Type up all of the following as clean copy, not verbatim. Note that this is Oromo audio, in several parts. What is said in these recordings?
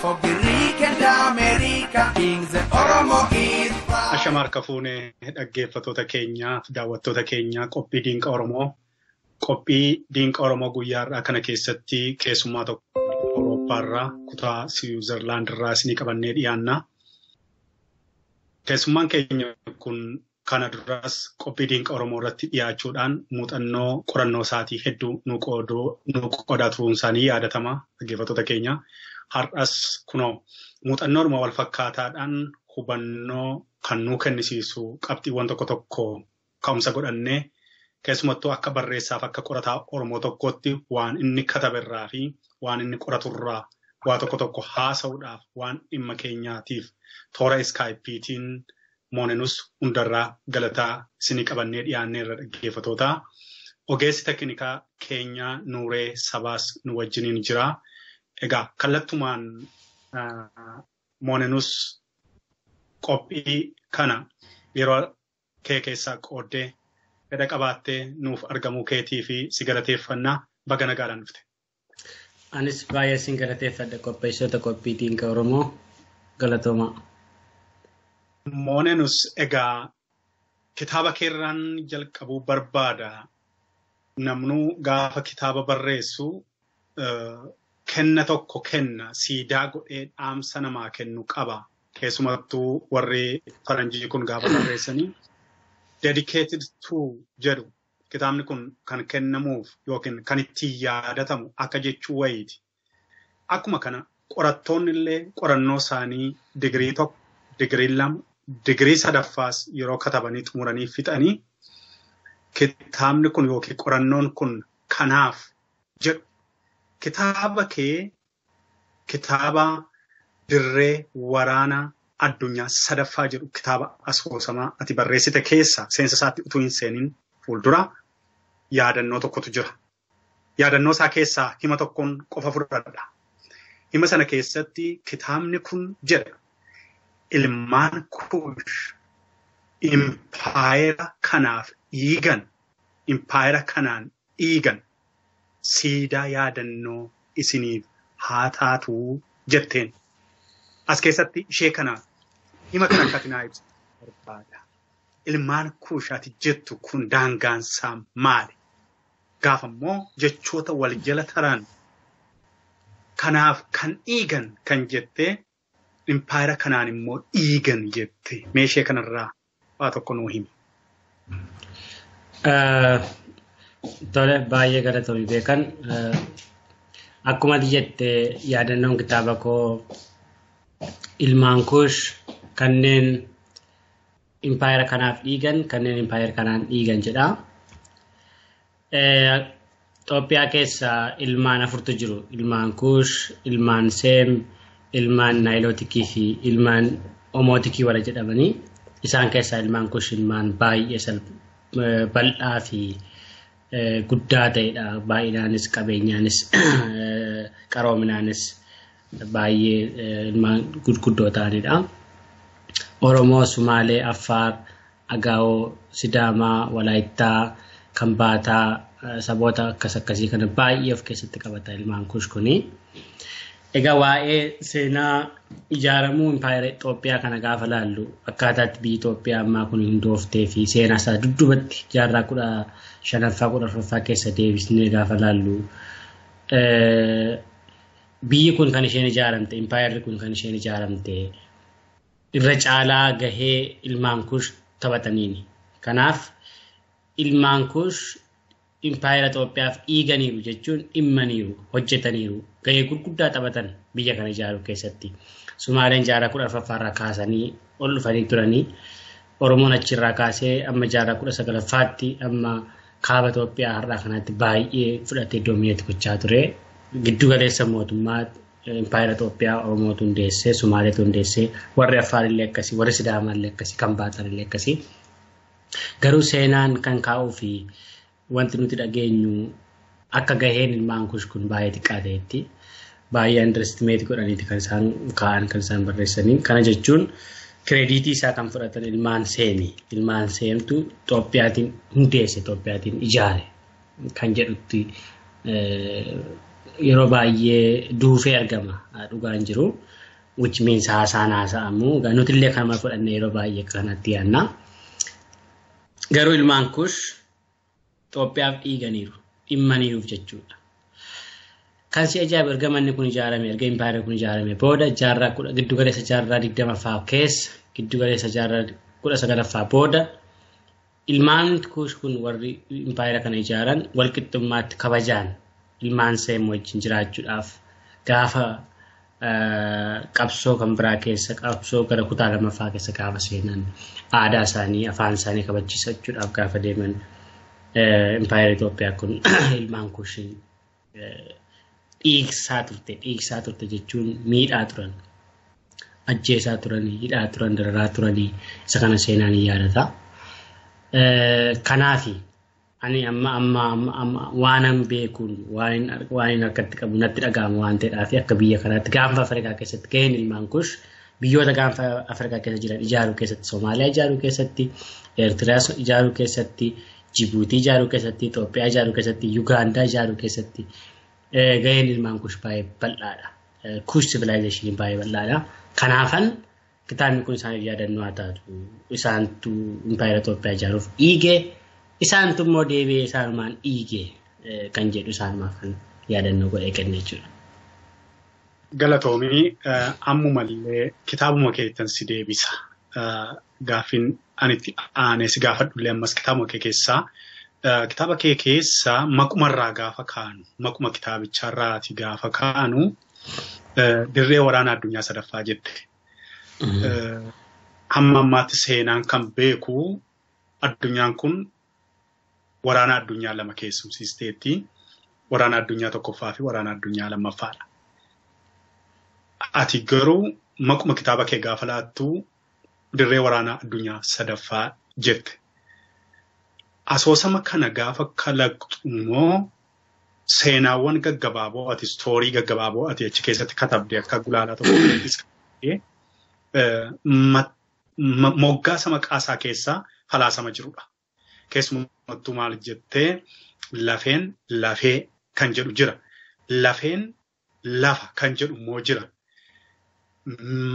for Greek and America. Kings and Oromo is proud. Ashamar kafuune dhaggeeffattoota keenya daawwattoota keenya qophii Diinqa Oromoo. Qophii Diinqa Oromoo guyyaarraa kana keessatti keessummaa tokko Awurooppaarraa kutaa Siwiizerlaandirraa isinii qabannee dhiyaanna. Keessummaan keenya kun kana duras qophii Diinqa Oromoo irratti dhiyaachuudhaan muuxannoo qorannoo isaatii hedduu nu qoodaa turuun isaanii yaadatama dhaggeeffattoota keenya. Har'as kunoo muuxannoodhuma wal fakkaataadhaan hubannoo kan nu kennisiisu qabxiiwwan tokko tokko ka'umsa godhannee keessumattuu akka barreessaaf akka qorataa Oromoo tokkotti waan inni kataberraa fi waan inni qoraturraa waa tokko tokko haasa'uudhaaf waan dhimma keenyaatiif toora iskaayipiitiin Moonenus Hundarraa Galataa isinii qabannee dhiyaannee irra dhaggeeffattoota. Ogeessi teknikaa keenya Nuuree Sabaas nu wajjiniin jira. Egaa kallattumaan Moonenus qophii kana yeroo kee keessaa qooddee fedha qabaattee nuuf argamuu keetii fi si galateeffannaa baga nagaadhaan dhufte. Anis baay'ee sin galateeffadha qopheessitoota qophii Diinqa Oromoo galatoomaa. Moonenus egaa kitaaba keerraan jalqabuu barbaada. Namnuu gaafa kitaaba barreessu kenna tokko kenna siidaa godhee dhaamsa namaa kennu qaba. Keessumattuu warri faranjii kun gaafa barreessanii dedicated to jedhu kitaabni kun kan kennamuuf yookiin kan ittiin yaadatamu akka jechuu wayiiti. Akkuma kana qorattoonni illee qorannoo isaanii digirii tokko, digirii lama, digirii sadaffaas yeroo katabanii xumuranii fixanii kitaabni kun yookiin qorannoon kun kanaaf jedhu kitaaba kee kitaaba dirree waraana addunyaa sadaffaa jedhu kitaaba asoosamaa ati barreessite keessa seensa isaatti utuu hin seenin fuuldura yaadannoo tokkotu jira. Yaadannoo isaa keessaa hima tokkoon qofa fudhadha. Hima sana keessatti kitaabni kun jedha ilmaan kuush impaayera kanaaf dhiigan impaayera kanaan dhiigan siidaa yaadannoo isiniif haa taatu jetteen. As keessatti ishee kana hima kana akkati naa ibsa barbaada. Ilmaan kuushaati jettu kun daangaansaa maali? Gaafa immoo jechoota wal jala taran kanaaf kan dhiigan kan jettee impaayera kanaan immoo dhiigan jette. Meeshee kanarraa waa tokko nuu himi. Tole baay'ee galatoomii beekan. Akkuma jette yaadannoon kitaaba koo ilmaan kuush kanneen impaayera kanaaf dhiigan kanneen impaayera kanaan dhiigan jedha. Itoophiyaa keessa ilmaan afurtu jiru. Ilmaan kuush, ilmaan seem, ilmaan naayilootikii fi ilmaan omootikii wala jedhamanii. Isaan keessaa ilmaan kuush ilmaan baay'ee bal'aa fi guddaa ta'edha. Baay'inaanis qabeenyaanis qaroominaanis baay'ee ilmaan gurguddoo ta'anidha. Oromoo, Sumaalee, Affaar, Agaawoo, Sidaamaa, Walaayittaa, Kambaataa, saboota akkasii kana baay'ee of keessatti qabata ilmaan kuush kuni. Egaa waa'ee seenaa ijaaramuu impaayera Itoophiyaa kana gaafa laallu akkaataatti biyyi Itoophiyaa ammaa kun hundooftee fi seenaa isaa dudduubatti jaarraa 15ffaa 14ffaa keessa deebisnee gaafa laallu biyyi kun kan isheen ijaaramte impaayerri kun kan isheen ijaaramte irra caalaa gahee ilmaan kuush taphataniini. Kanaaf ilmaan kuush impaayera Itoophiyaaf dhiiganiiru jechuun dhimmaniiru hojjetaniiru gahee gurguddaa taphatan biyya kana ijaaruu keessatti. Sumaaleen jaarraa 14ffaarraa kaasanii ol dhufanii turanii Oromoon achirraa kaasee amma jaarraa 19ffaatti amma kaaba Itoophiyaa har'aa kanatti baay'ee fudhatee doomineetii gochaa ture. Giddu galeessa mootummaa impaayera Itoophiyaa Oromootu hundeessee Sumaaleetu hundeessee warri Affaarillee akkasii warri Sidaamaallee akkasii Kambaatallee akkasii. Garuu seenaan kan kaa'uu fi wanti nuti dhageenyu akka gaheen ilmaan kuush kun baay'ee xiqqaa ta'etti baay'ee underestimate godhaniiti kan isaan kaa'an kan isaan barreessanii. Kana jechuun kireediitii isaa kan fudhatan ilmaan seemi. Ilmaan seemtu Itoophiyaatiin hundeesse Itoophiyaatiin ijaare kan jedhutti yeroo baay'ee duufee argama dhugaan jiru which means haasaan haasa'amu nuti illee kanuma fudhannee yeroo baay'ee kanatti yaadna garuu ilmaan kush Itoophiyaaf dhiiganiiru dhimmaniiruuf jechuudha kan si ajaa'ibu erga manni kun ijaarame erga impaayirri kun ijaarame booda jaarraa giddu galeessa jaarraa 20ffaa keessa giddu galeessa jaarraa 19ffaa booda ilmaan kush kun warri impaayira kana ijaaran walqixxummaatti kabajaan ilmaan seemmoo wajjin jiraachuudhaaf gaafa qabsoo kan biraa keessa qabsoo gara kutaa lamaffaa keessa gaafa seenan aadaa isaanii afaan isaanii kabachiisachuudhaaf gaafa deeman impaayira Itoophiyaa kun ilmaan kush dhiigsaa turte jechuun miidhaa turan ajjeesaa turanii hidhaa turan dararaa turanii isa kana seenaan yaadata kanaafi ani amma waanan beekuun waan harkatti qabu natti dhaga'ama waan ta'eedhaaf akka biyya kanaatti gaanfa Afrikaa keessatti gaheen ilmaan kush biyyoota gaanfa Afrikaa keessa jiran ijaaruu keessatti Soomaaliyaa ijaaruu keessatti Eertiriyaa ijaaruu keessatti Jibuutii ijaaruu keessatti Itoophiyaa ijaaruu keessatti Yugaandaa ijaaruu keessatti gaheen ilmaan kush baay'ee bal'aadha. Kush civilization baay'ee bal'aadha. Kanaafan kitaabni kun isaaniif yaadannoo haa taatu isaantu impaayira Itoophiyaa ijaaruuf dhiigee isaantu immoo deebi'ee isaanumaan dhiigee kan jedhu isaanumaaf kan yaadannoo godhee kenne jechuudha. Galatoomii ammumallee kitaabuma keettan si deebisa. Gaafin anitti aanes gaafadhullee ammas kitaabuma kee keessaa kitaaba kee keessaa maqumarraa gaafa kaanu maquma kitaabicharraati gaafa kaanu dirree waraana addunyaa sadaffaa jette. Hamma ammaatti seenaan kan beeku addunyaan kun waraana addunyaa lama keessumsiisteetti waraana addunyaa tokkoffaa fi waraana addunyaa lammaffaadha. Ati garuu maquma kitaaba kee gaafa laattu dirree waraana addunyaa sadaffaa jette. Asoosama kana gaafa kalaqxu immoo seenaawwan gaggabaaboo ati istoorii gaggabaaboo ati achi keessatti katabde akka gulaalaa tokko moggaasa maqaasaa keessaa falaasama jirudha. Keessumattuu maal jettee lafeen lafee kan jedhu jira. Lafeen lafa kan jedhu immoo jira.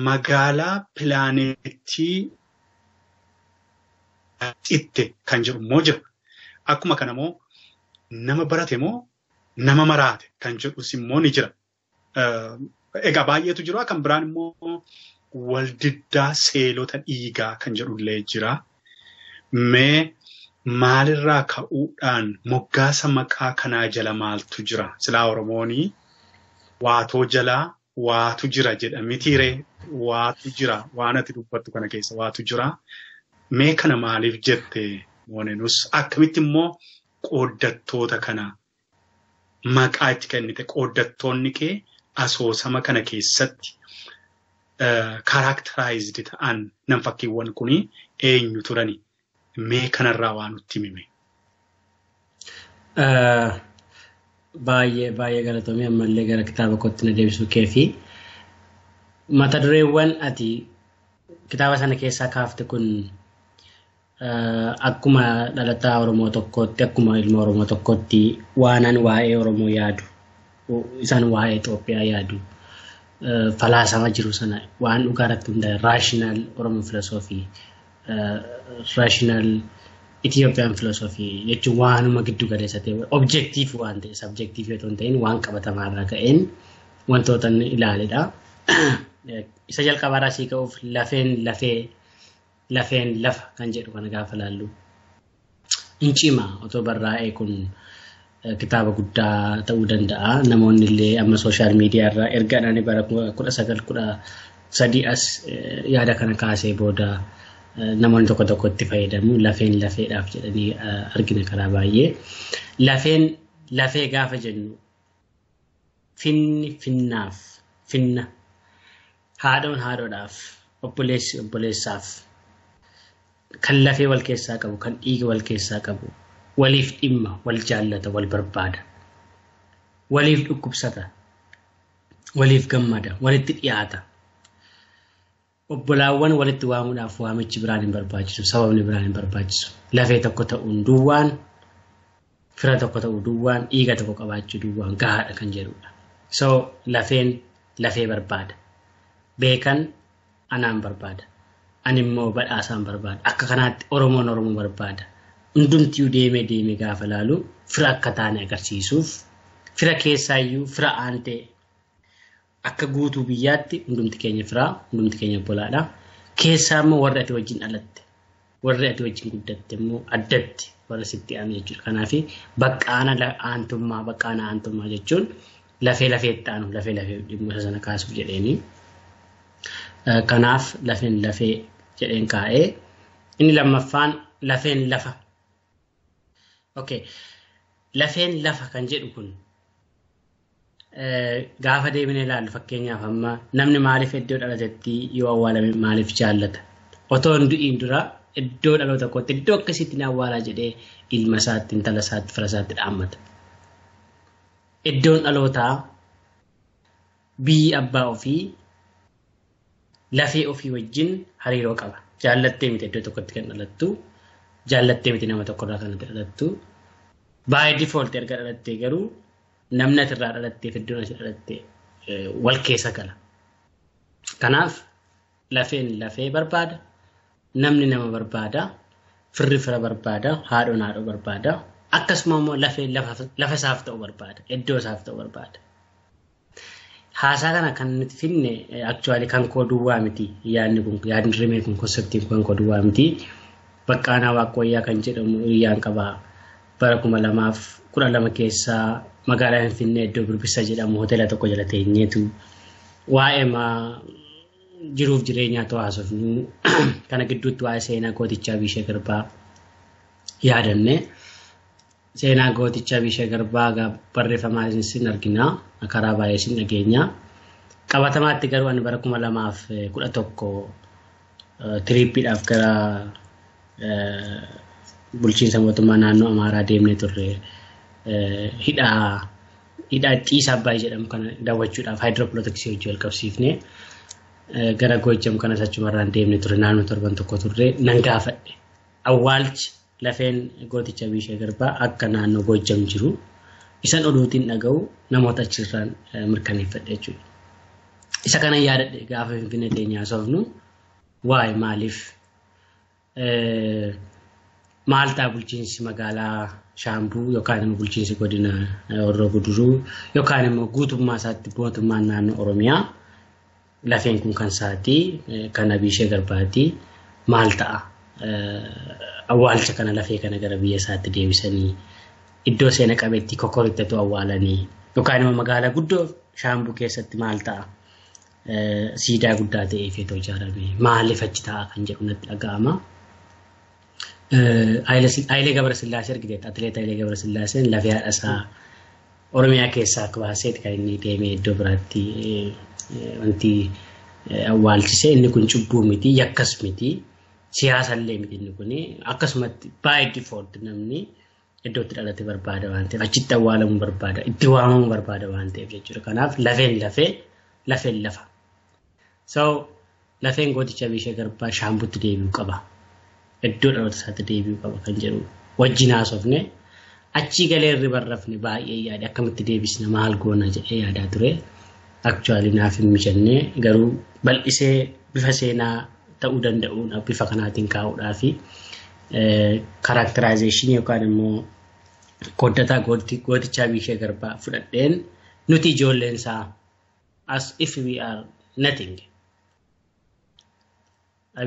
Magaalaa pilaaneettii itti kan jedhu immoo jira. Akkuma kana immoo nama barate moo nama maraate kan jedhus immoo ni jira. Egaa baay'eetu jira. Kan biraan immoo waldiddaa seelota dhiigaa kan jedhullee jira. Mee maalirraa ka'uudhaan moggaasa maqaa kanaa jala maaltu jira? Silaa Oromoonii waatoo jalaa waatu jira jedha mitiiree waatu jira waan ati dubbattu kana keessa waatu jira. Mee kana maaliif jette Moonenus akkamitti immoo qooddattoota kana maqaa itti kennite qooddattoonni kee asoosama kana keessatti characterized ta'an nam fakkiiwwan kuni eenyu turani? Mee kanarraa waan nutti himime. Baay'ee galatoomii ammallee gara kitaaba kootti na deebisuu kee fi mata dureewwan ati kitaaba sana keessaa kaafte kun akkuma dhalataa Oromoo tokkootti akkuma ilma Oromoo tokkootti waanan waa'ee Oromoo yaadu isaan waa'ee Itoophiyaa yaadu falaasama jiru sana waan dhugaarratti hundaa'e rational Oromoo philosophy rational Ethiopian philosophy jechuun waanuma giddu galeessa ta'e objective waan ta'e subjective yoo ta'in waan qabatamaarraa ka'een wantoota ilaaledha. Isa jalqabaarraa sii ka'uuf lafeen lafa kan jedhu kana gaafa laallu incima otoo barraa'ee kun kitaaba guddaa ta'uu danda'a. Namoonni illee amma social media irraa ergadhaan bara 1913 as yaada kana kaasee booda namoonni tokko tokko itti fayyadamu lafeen lafeedhaaf jedhanii argina karaa baay'ee. Lafee gaafa jennu finna haadhoon haadhoodhaaf obboleessi obboleessaaf kan lafee wal keessaa qabu kan dhiiga wal keessaa qabu waliif dhimma wal jaallata wal barbaada waliif dhukkubsata waliif gammada walitti dhiyaata. Obbolaawwan walitti waamuudhaaf waamichi biraan hin barbaachisu sababni biraan hin barbaachisu. Lafee tokko ta'uun duwwaan fira tokko ta'uu duwwaan dhiiga tokko qabaachuu duwwaan gahaadha kan jedhudha. So lafee barbaada. Beekan anaan barbaada. Ani immoo badhaasaan barbaada. Akka kanaatti Oromoo barbaada. Hundumtiyyuu deemee gaafa laalu fira akka taane agarsiisuuf fira keessaayyuu fira aantee akka guutuu biyyaatti hundumti keenya firaa, hundumti keenya obbolaadha. Keessaa immoo warri ati wajjin dhalatte, warri ati wajjin guddatte immoo addatti warra sitti aanu jechuudha. Kanaaf baqqaana aantummaa jechuun lafeetti aanu lafee dhimma sana kaasuuf jedheeni. Kanaaf lafeen lafee jedheen kaa'ee inni lammaffaan lafeen lafa. Okay. Lafeen lafa kan jedhu kun gaafa deemnee ilaallu fakkeenyaaf amma namni maaliif iddoo dhalatetti yoo awwaalame maaliif jaallata? Otoo hin du'iin dura iddoo dhaloota tokkotti iddoo akkasitti na awwaalaa jedhee ilma isaatti, intala isaatti, fira isaatti dhaammata. Iddoon dhalootaa biyyi abbaa ofii lafee ofii wajjin hariiroo qaba. Jaallattee miti iddoo tokkotti kan dhalattu, jaallattee miti nama tokkorraa kan dhalattu. By default erga dhalattee garuu namni atirraa dhalattee fi iddoon asii dhalattee wal keessa gala. Kanaaf lafeen lafee barbaada, namni nama barbaada, firri fira barbaada, haadhoon haadhoo barbaada. Akkasuma immoo lafeen lafa isaaf ta'u barbaada, iddoo isaaf ta'u barbaada. Haasaa kana kan nuti finne actually kan koo duwwaa miti. Yaadni rimee kun konseptiin kan koo duwwaa miti. Baqqaanaa Waaqooyyaa kan jedhamu hiriyyaan qabaa. Bara 2012 keessaa magaalaa Finfinnee iddoo Birbisa jedhamu hoteela tokko jala teenyeetu waa'ee jiruuf jireenyaa haasofnu kana gidduutti waa'ee seenaa gootichaa Bishee Garbaa yaadanne. Seenaa gootichaa Bishee Garbaa barreeffamaa isin argina, karaa baay'ee isin dhageenya. Qabatamaatti garuu ani bara 2011 tiriippiidhaaf gara bulchiinsa mootummaa naannoo Amaaraa deemnee turre hidhaa Xiisa Abbaay jedhamu kana daawwachuudhaaf haayidroopilootiksi hojii wal qabsiifne gara Goojjam kanas achumarraan deemnee turre naannoo torban tokko turre nan gaafadhe awwaalchi lafeen gooticha Bishee Garbaa akka naannoo Goojjam jiru isan oduutiin dhaga'u namoota achirraan mirkaneeffadhe jechuudha. Isa kana yaadadhe gaafa Finfinnee teenyaa haasofnu waa'ee maaliif maaltaa bulchiinsi magaalaa Shaambuu yookaan immoo bulchiinsi godina Horroo Guduruu yookaan immoo guutummaa isaatti mootummaan naannoo Oromiyaa lafeen kun kan saatii kana Bishee Garbaati maal ta'a awwaalcha kana lafee kana gara biyya isaatti deebisanii iddoo seena qabeetti kokkorittatu awwaalanii yookaan immoo magaalaa guddoo Shaambuu keessatti maal ta'a siidaa guddaa ta'ee feetoo ijaarame maaliif achi ta'a kan jedhu natti dhaga'ama. Hayilee Gabrasillaasee argiteetta atileet Hayilee Gabrasillaaseen lafee haadhasaa Oromiyaa keessaa akka baaseeti kan inni deemee iddoo biraatti wanti awwaalchisee inni kun cubbuu miti yakkas miti siyaasallee miti inni kun akkasumatti by default namni iddootti dhalate barbaada waan ta'eef achitti awwaalamuu barbaada itti waamamuu barbaada waan ta'eef jechuudha. Kanaaf lafeen lafa. So lafeen gooticha Bishee Garbaa Shaambuutti deebi'uu qaba. Iddoo dhaloota isaatti deebi'uu qaba kan jedhu wajjin haasofne achi galee irri barrafne baay'ee yaade akkamitti deebisna maal goona jedhee yaadaa ture. Actually naaf hin mijannee garuu bal'isee bifa seenaa ta'uu danda'uun bifa kanaatiin kaa'uudhaa fi karakterizaation yookaan immoo koddataa gootichaa Bishee Garbaa fudhadheen nuti ijoolleen isaa as if we are nothing.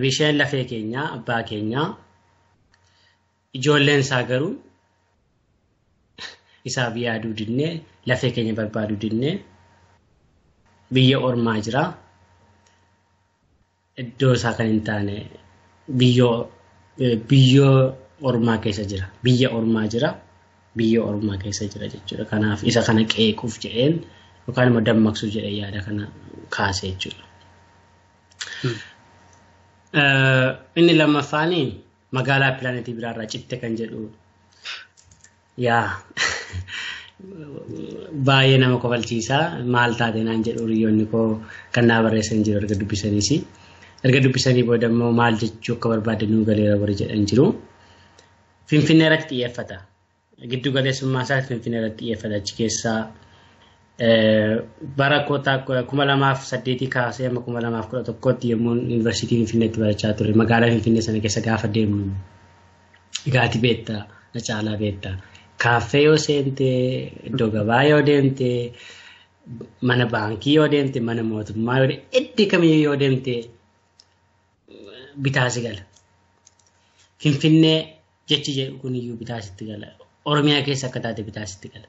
Bisheen lafee keenyaa abbaa keenyaa ijoolleen isaa garuu isaaf yaaduu dinnee lafee keenya barbaaduu dinnee biyya ormaa jira iddoo isaa kan hin taane biyyoo ormaa keessa jira biyya ormaa jira biyya ormaa keessa jira jechuudha. Kanaaf isa kana qeequuf jedheen yookaan immoo dammaqsuuf jedhee yaada kana kaasee jechuudha. Inni lammaffaanii magaalaa pilaanetii biraarraa citte kan jedhu yaa baay'ee nama kofalchiisaa maal taate naan jedhu hiriyoonni koo kan naa barreessan jiru erga dubbisanii booda immoo maal jechuu akka barbaadanuu galeera warri jedhan jiru. Finfinnee irratti xiyyeeffata giddu galeessummaa isaa Finfinnee irratti xiyyeeffata achi keessaa bara kotaa 2008 kaasee amma 2011tti yommuu yuunivarsiitiin Finfinneetti barachaa ture magaalaa Finfinnee sana keessa gaafa deemnu gaati beektaa na caalaa beektaa kaaffee yoo seentee iddoo gabaa yoo deemtee mana baankii yoo deemtee mana mootummaa yoo deemtee iddoo kamiyyuu yoo deemtee bitaasi gala Finfinnee jechi jedhu kuniyyuu bitaasitti gala Oromiyaa keessa akka taate bitaasitti gala.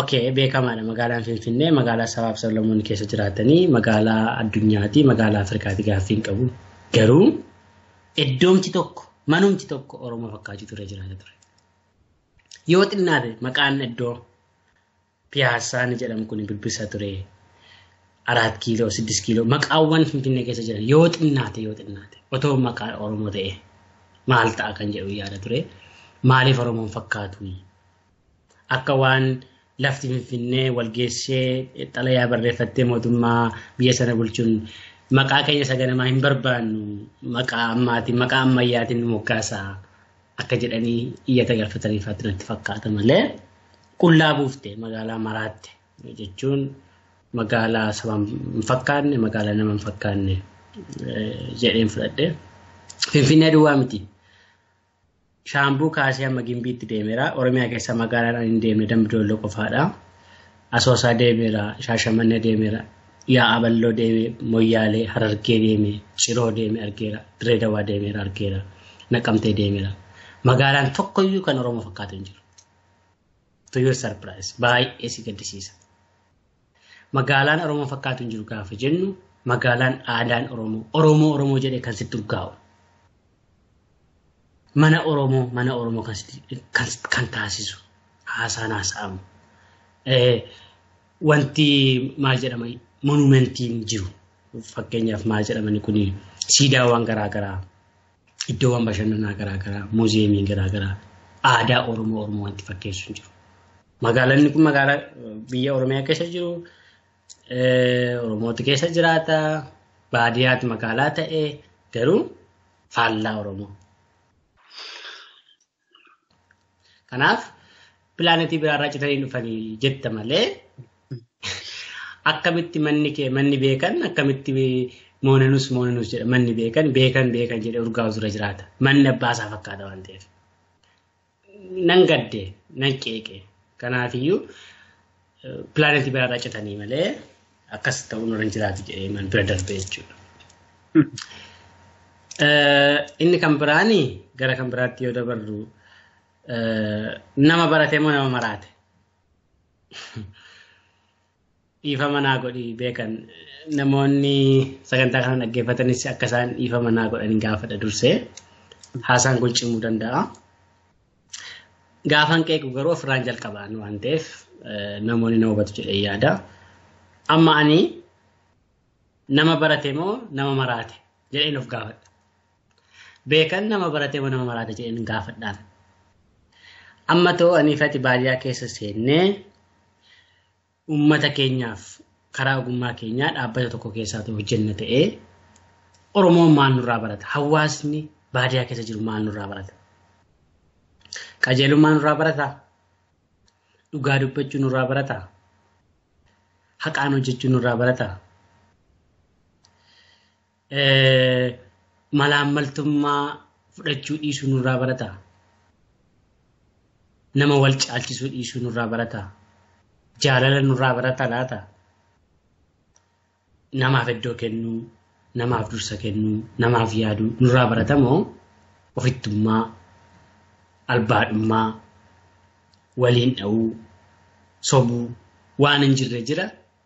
Okay, beekamaadha magaalaan Finfinnee magaalaa sabaaf sablammoonni keessa jiraatanii magaalaa addunyaati magaalaa Afrikaati gaaffiin qabu garuu iddoomti tokko manumti tokko Oromoo fakkaatu ture jiraata ture yoo xinnaate maqaan iddoo Piyaassaan jedhamu kun birbisa ture 4 kiiloo 6 kiiloo maqaawwan Finfinnee keessa jiran yoo xinnaate otoo maqaa Oromoo ta'e maal ta'a kan jedhu yaada ture maaliif Oromoon fakkaatu akka waan lafti Finfinnee walgeessee xalayaa barreeffattee mootummaa biyya sana bulchuun maqaa keenya saganamaa hin barbaannu maqaa ammaatiin maqaa ammayyaatiin moggaasaa akka jedhanii iyyata galfatanii faatti fakkaata malee qullaa buufte magaalaa maraatte jechuun magaalaa sabaan hin fakkaanne magaalaa nama hin fakkaanne jedheen fudhadhe Finfinnee duwwaa miti. Shaambuu kaasee amma Gimbiitti deemeera. Oromiyaa keessa magaalaan hin deemne Dambidolloo qofaadha. Asoosaa deemeera, Shaashamannee deemeera, Yaa'aa Balloo deeme, Moyyaalee, Harargee deeme, Ciroo deeme argeera, Dirree Dawaa deemeera argeera, Naqamtee deemeera. Magaalaan tokkoyyuu kan Oromoo fakkaatu hin jiru. To your surprise, baay'ee si gaddisiisa. Magaalaan Oromoo fakkaatu hin jiru gaafa jennu magaalaan aadaan Oromoo jedhee kan sitti urgaa'u. Mana Oromoo kan taasisu haasaan haasa'amu wanti maal jedhama monumentiin jiru fakkeenyaaf maal jedhamani kun siidaawwan garaagaraa iddoowwan bashannanaa garaagaraa muuziyeemiin garaagaraa aadaa Oromoo wanti fakkeessu jiru magaalaan kun magaalaa biyya Oromiyaa keessa jiru Oromooti keessa jiraata baadiyyaatti magaalaa ta'e garuu faallaa Oromoo. Kanaaf pilaanetii biraarraa citanii dhufanii jetta malee akkamitti manni beekan akkamitti Moonenus jedha manni beekan jedhee urgaa'u dura jiraata manni abbaasaa fakkaata waan ta'eef nan gadde nan qeeqe kanaafiyyuu pilaanetii biraarraa citanii malee akkas ta'uun warra jiraatu jedhee man bira darbe jechuudha. Inni kan biraani gara kan biraatti yoo dabarru nama barate moo nama maraate ifa manaa godhi beekan namoonni sagantaa kana dhaggeeffatanis akka isaan ifa manaa godhan gaafadha dursee haasaan kun cimuu danda'a gaafan qeequ garuu ofirraan jalqabaan waan ta'eef namoonni na hubatu jedhee yaada amma ani nama barate moo nama maraate jedheen of gaafadha beekan nama barate moo nama maraate jedheen gaafadhaan amma too aniifati baadiyyaa keessa seennee ummata keenyaaf karaa ogummaa keenyaa dhaabbata tokko keessaa hojjenna ta'ee Oromoon maal nurraa barata hawaasni baadiyyaa keessa jiru maal nurraa barata qajeelummaa nurraa barata dhugaa dubbachuu nurraa barata haqaan hojjechuu nurraa barata malaammaltummaa fudhachuu dhiisuu nurraa barata nama wal caalchisuu dhiisuu nurraa barata jaalala nurraa barata laata namaaf iddoo kennuu namaaf dursa kennuu namaaf yaaduu nurraa barata moo ofittummaa albaadhummaa waliin dha'uu sobuu waan hin jirre jira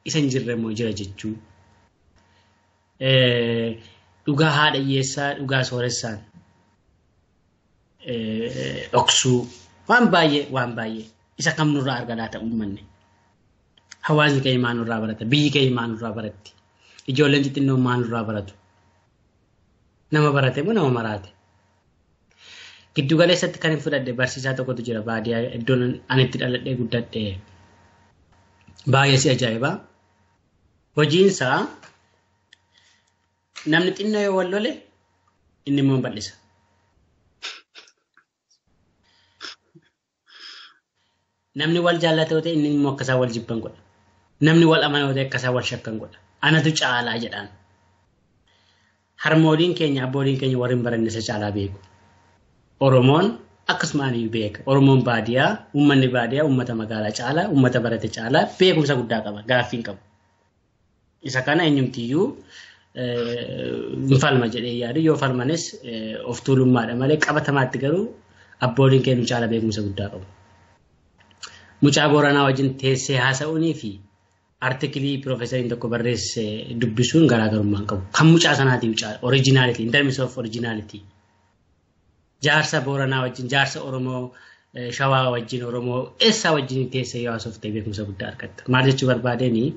isa hin jirre moo jira jechuu dhugaa haadha hiyyeessaa dhugaa sooressaan dhoksuu waan baay'ee isa kam nurraa arga laata uummanni hawaasni keenya maal nurraa barata biyyi keenya maal nurraa baratti ijoolleen xixinnoo maal nurraa baratu nama barate moo nama maraate giddu galeessatti kan hin fudhadhe barsiisaa tokkotu jira baadiyyaa iddoon ani itti dhaladhee guddadhe baay'ee si ajaa'iba hojiinsaa namni xinnoo yoo wal lole inni immoo bal'isa. Namni wal jaallate yoo ta'e inni immoo akkasaa wal jibban godha. namni wal amanuu akka isaa wal shakkan godha. Anatu caalaa jedhaan. Harmooliin keenya abbooliin keenya warri baranne isa caalaa beeku. Oromoon akkasumaan beeka. Oromoon baadiyyaa, uummanni baadiyyaa, uummata magaalaa caalaa, uummata barate caalaa beekumsa guddaa qaba, gaaffii qaba. Isa kana eenyumtiyyuu falma jedhee yaadu yoo falmanis of tuulummaadha malee qabatamaatti garuu abbooliin keenya caalaa beekumsa guddaa qabu. Mucaa Booranaa wajjin teessee haasa'uunii fi artikelii Piroofeesariin tokko barreesse dubbisuun garaagarummaa qabu. Kan mucaa sanaatiif caala originality, in terms of originality. Jaarsa Booranaa wajjin, jaarsa Oromoo, Shawaa wajjin, Oromoo eessaa wajjin teessee yoo haasofte beekumsa guddaa argatta. Maal jechuu barbaadeenii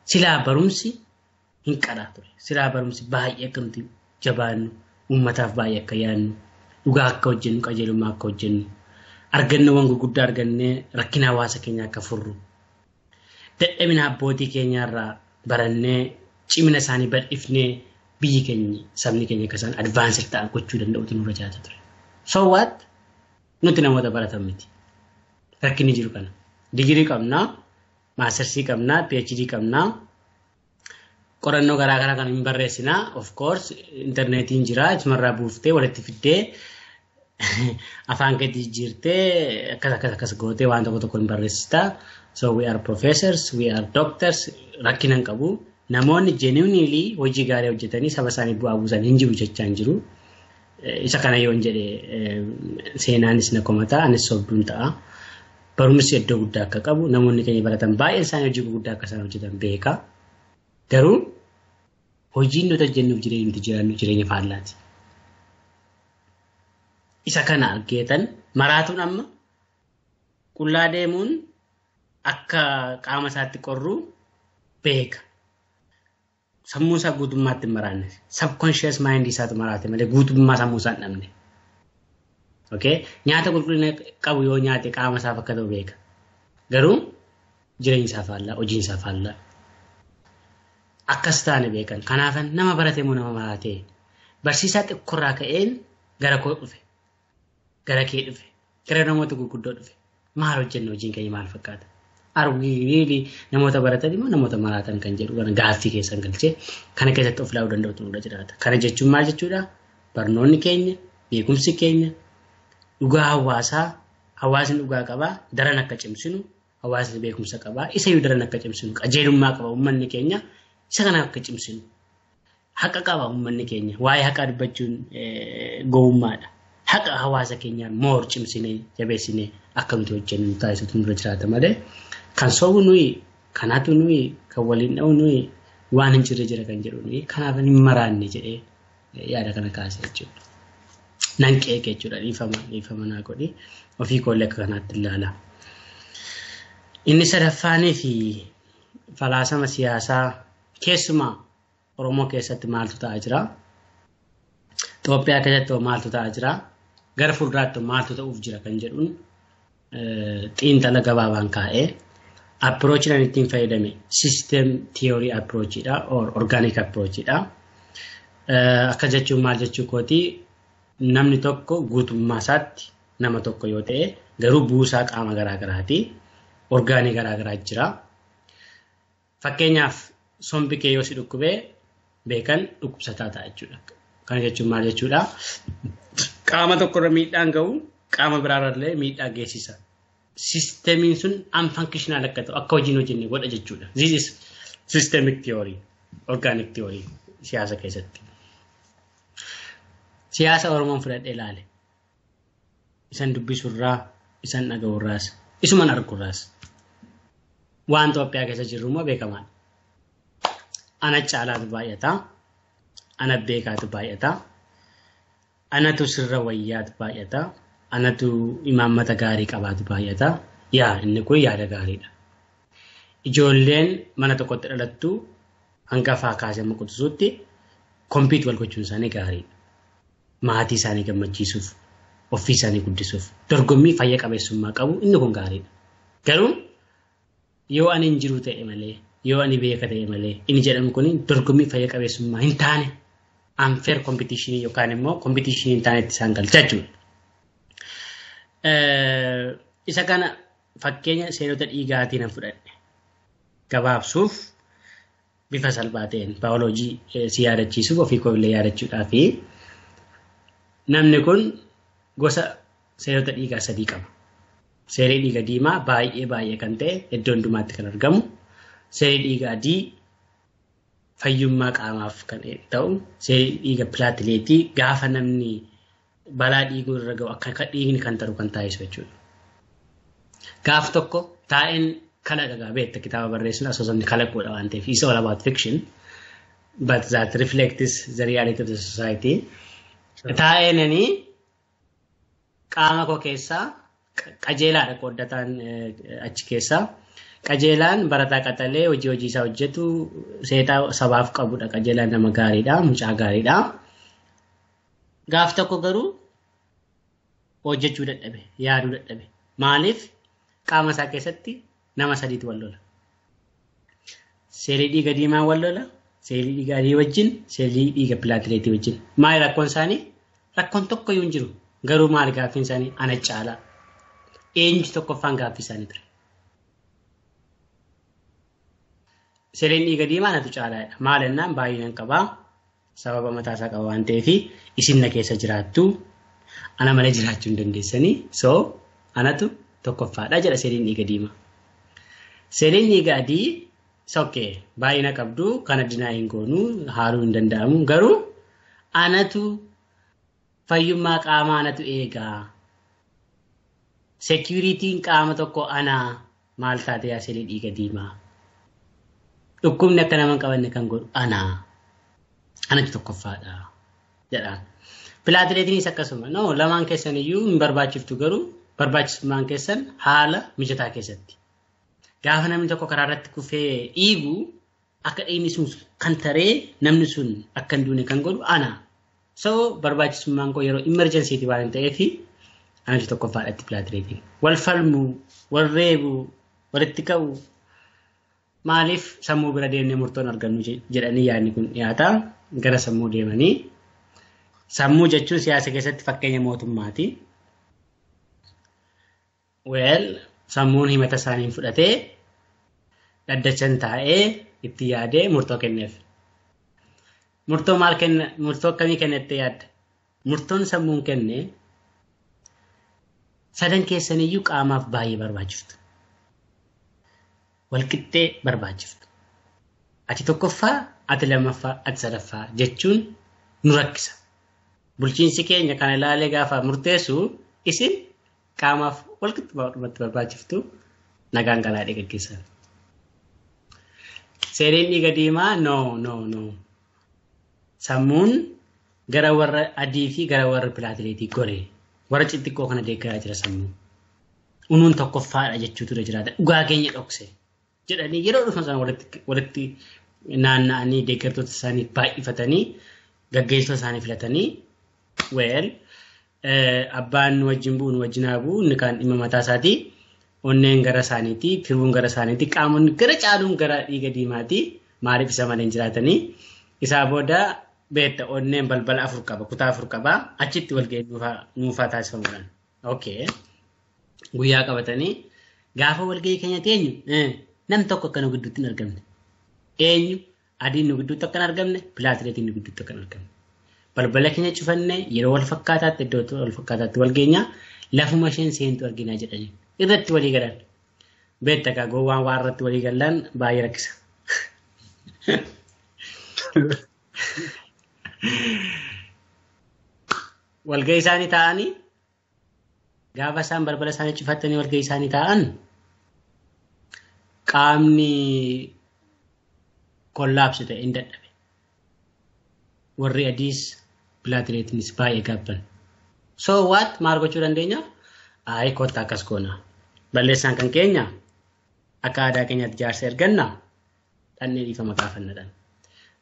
silaa barumsi hin qadhaa ture. Silaa barumsi baay'ee akka nuti jabaannu, uummataaf baay'ee akka yaadnu, dhugaa akka hojjennu, qajeelummaa akka hojjennu, argannoowwan gurguddaa argannee rakkina hawaasa keenyaa akka furru. Dadhabina abbootii keenyaarraa barannee cimina isaanii bal'ifnee biyyi keenya, sabni keenya akka isaan advaansir ta'an gochuu danda'utu nurra jiraata ture. So what? Nuti namoota baratan miti. Rakkinni jiru kana. Digirii qabnaa, maastersii qabnaa, PhD qabnaa, qorannoo garaagaraa kan hin barreessinaa, of course, interneetiin jira, isumarraa buuftee walitti fiddee afaan keetii jirtee akkas gootee waan tokko hin barreessitaa. So we are professors, we are doctors, rakkina hin qabu. Namoonni genuinely hojii gaarii hojjetanii saba isaanii bu'aa buusan hin jiru jechaa hin jiru. Isa kana yoo hin jedhe seenaanis na komataa, anis sobduun ta'a. Barumsi iddoo guddaa akka qabu, namoonni keenya baratan baay'een isaanii hojii guddaa akka isaan hojjetan beeka. Garuu hojiin nuti hojjennuuf jireenya faallaati. Isa kana argeetan maraatuun amma qullaa deemuun akka qaama isaatti qorru beeka. Sammuu isaa guutummaatti hin maraanne. Subconscious mind isaatu maraate malee guutummaa sammuu isaa hin dhabne. Okay? Nyaata qulqullina qabu yoo nyaate qaama isaaf akka ta'u beeka. Garuu jireenya isaa faallaa, hojiin isaa faallaa. Akkas taane beekan. Kanaafan nama barate moo nama maraate. Barsiisaa xiqqoorraa ka'een gara koo dhufe. Gara kee dhufe. Gara namoota gurguddoo dhufe. Maal hojjenna hojiin keenya maal fakkaata? Arguu namoota baratan immoo namoota maratan kan jedhu kana gaaffii keessan galchee kana keessatti of ilaaluu danda'utu nurra jiraata. Kana jechuun maal jechuudha? Barnoonni keenya, beekumsi keenya, dhugaa hawaasaa, hawaasni dhugaa qabaa, daran akka cimsinu, hawaasni beekumsa qabaa, isa yoo daran akka cimsinu, qajeelummaa qaba uummanni keenya, isa kana akka cimsinu. Haqa qaba uummanni keenya, waa'ee haqaa dubbachuun gowwummaadha. Haqa hawaasa keenyaa moor cimsinee, jabeessinee akka nuti hojjennu taasisuutu nurra jiraata malee. Kan sobu nuyi, kanaatu nuyi, kan waliin dha'u nuyi, waan hin jirre jira kan jedhu nuyi, kanaaf hin maraanne jedhee yaada kana kaasee jechuudha. Nan qeeqee jechuudha, dhiifama naa godhi, ofii koollee akka kanaatti ilaala. Inni sadaffaanii fi falaasama siyaasaa keessumaa Oromoo keessatti maaltu ta'aa jira? Itoophiyaa keessatti maaltu ta'aa jira? Gara fuulduraatti maaltu ta'uuf jira kan jedhuun xiinxala gabaabaan kaa'ee approachin ittiin fayyadame system theory approachidha or organic approachidha. Akka jechuun maal jechuu kooti namni tokko guutummaa isaatti nama tokko yoo ta'e garuu buusaa qaama garaagaraati. Orgaanii garaagaraa jira. Fakkeenyaaf sombi kee yoo si dhukkubee beekan dhukkubsataa ta'a jechuudha. Kana jechuun maal jechuudha? Qaama tokkorra miidhaan ga'u qaama biraarrallee miidhaa geessisa. Sistemiin sun unfunctional akka ta'u akka hojiin hojjenne godha jechuudha. This is systemic theory, organic theory siyaasa keessatti. Siyaasa Oromoon fudhadhee ilaale. Isan dubbisurraa, isan dhaga'urraas, isuman argurraas. Waan Itoophiyaa keessa jirru immoo beekamaadha. Ana caalaatu baay'ata. Ana beekaatu baay'ata. Anatu sirra wayyaatu baay'ata. Anatu imaammata gaarii qabaatu baay'ata. Yaa inni kun yaada gaariidha. Ijoolleen mana tokkotti dhalattu hangafaa kaasee muqutusuutti kompiit wal gochuun isaanii gaariidha. Maatii isaanii gammachiisuuf, ofii isaanii guddisuuf, dorgommii fayya qabeessummaa qabu inni kun gaariidha. Garuu yoo ani hin jiru ta'e malee, yoo ani beeka ta'e malee, inni jedhamu kun dorgommii fayya qabeessummaa hin taane unfair competition yookaan immoo competition hin taanetti isaan galcha jechuudha. Isa kana fakkeenya seenota dhiigaatiin fudhadhe. gabaabsuuf bifa salphaa ta'een baayoloojii si yaadachiisuuf ofii koo illee yaadachuudhaa fi namni kun gosa seerota dhiigaa 3 qaba. Seerri dhiiga diimaa baay'ee kan ta'e iddoo hundumaatti kan argamu. Seerri dhiiga adii fayyummaa qaamaaf kan ta'u. Seerri dhiiga pilaatileetii gaafa namni balaa dhiiguu irra ga'u akka dhiigni kan taru kan taasisu jechuudha. Gaaf tokko taa'een kalaqa beekta kitaaba barreessuun asoosamni kalaquudha waan ta'eef it's all about fiction but that reflects the reality of the society. Taa'eenanii qaama koo keessaa qajeelaadha qooddataan achi keessaa. Qajeelaan barataa qaxalee hojii isaa hojjetu seetaa sabaaf qabudha. Qajeelaan nama gaariidha, mucaa gaariidha. Gaaf tokko garuu hojjechuu dadhabe, yaaduu dadhabe. Maaliif qaama isaa keessatti nama 3tu wal lola. Seerri dhiiga diimaa wal lola, seerri dhiiga adii wajjin, seerri dhiiga pilaatileetii wajjin. Maali rakkoon isaanii? Rakkoon tokko iyyuu hin jiru. Garuu maali gaaffiin isaanii? Ana caalaa. Eenyu tokkoffaan gaaffii isaanii ture. Seerri dhiiga diimaa anatu caalaadha. Maal jennaan baay'inaan qabaa. Sababa mataa isaa qaba waan ta'eef isin na keessa jiraattu ana malee jiraachuu hin dandeessanii. So anatu tokkoffaadha jedha seerri dhiiga diimaa. Seerri dhiiga adii sokkee baay'ina qabdu kana dinaa hin goonu haaluu hin danda'amu. Garuu anatu fayyummaa qaamaa anatu eegaa. Security'n qaama tokko ana maal taate yaa seerri dhiiga diimaa. Dhukkubni akka nama qabanne kan godhu anatu tokkoffaadha jedhaan. Pilaatileetiinis akkasuma lamaan keessan iyyuu hin barbaachiftu garuu barbaachisummaan keessan haala mijataa keessatti. Gaafa namni tokko karaa irratti kufee dhiigu akka dhiigni sun kan taree namni sun akka hin duune kan godhu ana. So barbaachisummaan koo yeroo emergencyiti waan ta'eef anatu tokkoffaadhaatti pilaatileetiin. Wal falmuu, wal reebuu, walitti ka'uu. Maaliif sammuu bira deemnee murtoon argannu jedhanii yaadni kun dhiyaata. Gara sammuu deemanii. Sammuu jechuun siyaasa keessatti fakkeenya mootummaati. Sammuun himata isaaniin fudhatee dhaddachan taa'ee itti yaadee murtoo kenneef. Murtoo maal kenna? Murtoo akkamii kennettee yaadda? Murtoon sammuun kenne sadan keessaniyyuu qaamaaf baay'ee barbaachiftu. Walqixxee barbaachiftu. Ati tokkoffaa, ati lammaffaa, ati sadaffaa jechuun nu rakkisa. Bulchiinsi keenya kana ilaalee gaafa murteessu isin qaamaaf walqixxummaatti barbaachiftu nagaan galaa gaggeessan. Seerri dhiiga diimaa no. Sammuun gara warra adii fi gara warra pilaatileetii goree. Warra xixiqqoo kana deeggaraa jira sammuu. Unuun tokkoffaadha jechuutu jiraata. Dhugaa keenya dhokse. Jedhanii yeroo dhufan sana walitti naanna'anii deeggartoota isaanii baay'ifatanii gaggeessitoota isaanii filatanii abbaan nu wajjin bu'u nu wajjin haa bu'u inni kaan dhimma mataa isaatii onneen gara isaaniitii firuun gara isaaniitii qaamonni gara caaluun gara dhiiga diimaati maaliif isa malee hin jiraatanii isaa booda beetta onneen balbala 4 qaba kutaa 4 qaba achitti walga'ii nuufaa taasifamuudhaan. Okay. Guyyaa qabatanii gaafa walga'ii keenya teenyu nam tokko akka nu gidduutti hin argamne. Eenyu adiin nu gidduutti akka hin argamne, pilaatileetiin nu gidduutti akka hin argamne. Balbala keenya cufanne yeroo wal fakkaataatti iddoo wal fakkaataatti wal geenya lafuma isheen seentu arginaa jedhanii irratti walii galan. Beetta kaa gowwaan waan irratti walii galan baay'ee rakkisa. Walga'ii isaanii taa'anii gaafa isaan balbala isaanii cufatanii walga'ii isaanii taa'an qaamni kollaapsi ta'e hin dadhabe. Warri adiis pilaatileetiinis baay'ee gaabban. So what maal gochuu dandeenya? Ayi kottaa akkas goona. Balleessaan kan keenya akka aadaa keenyaatti jaarsa erganna dhannee dhiifama gaafannadhaan.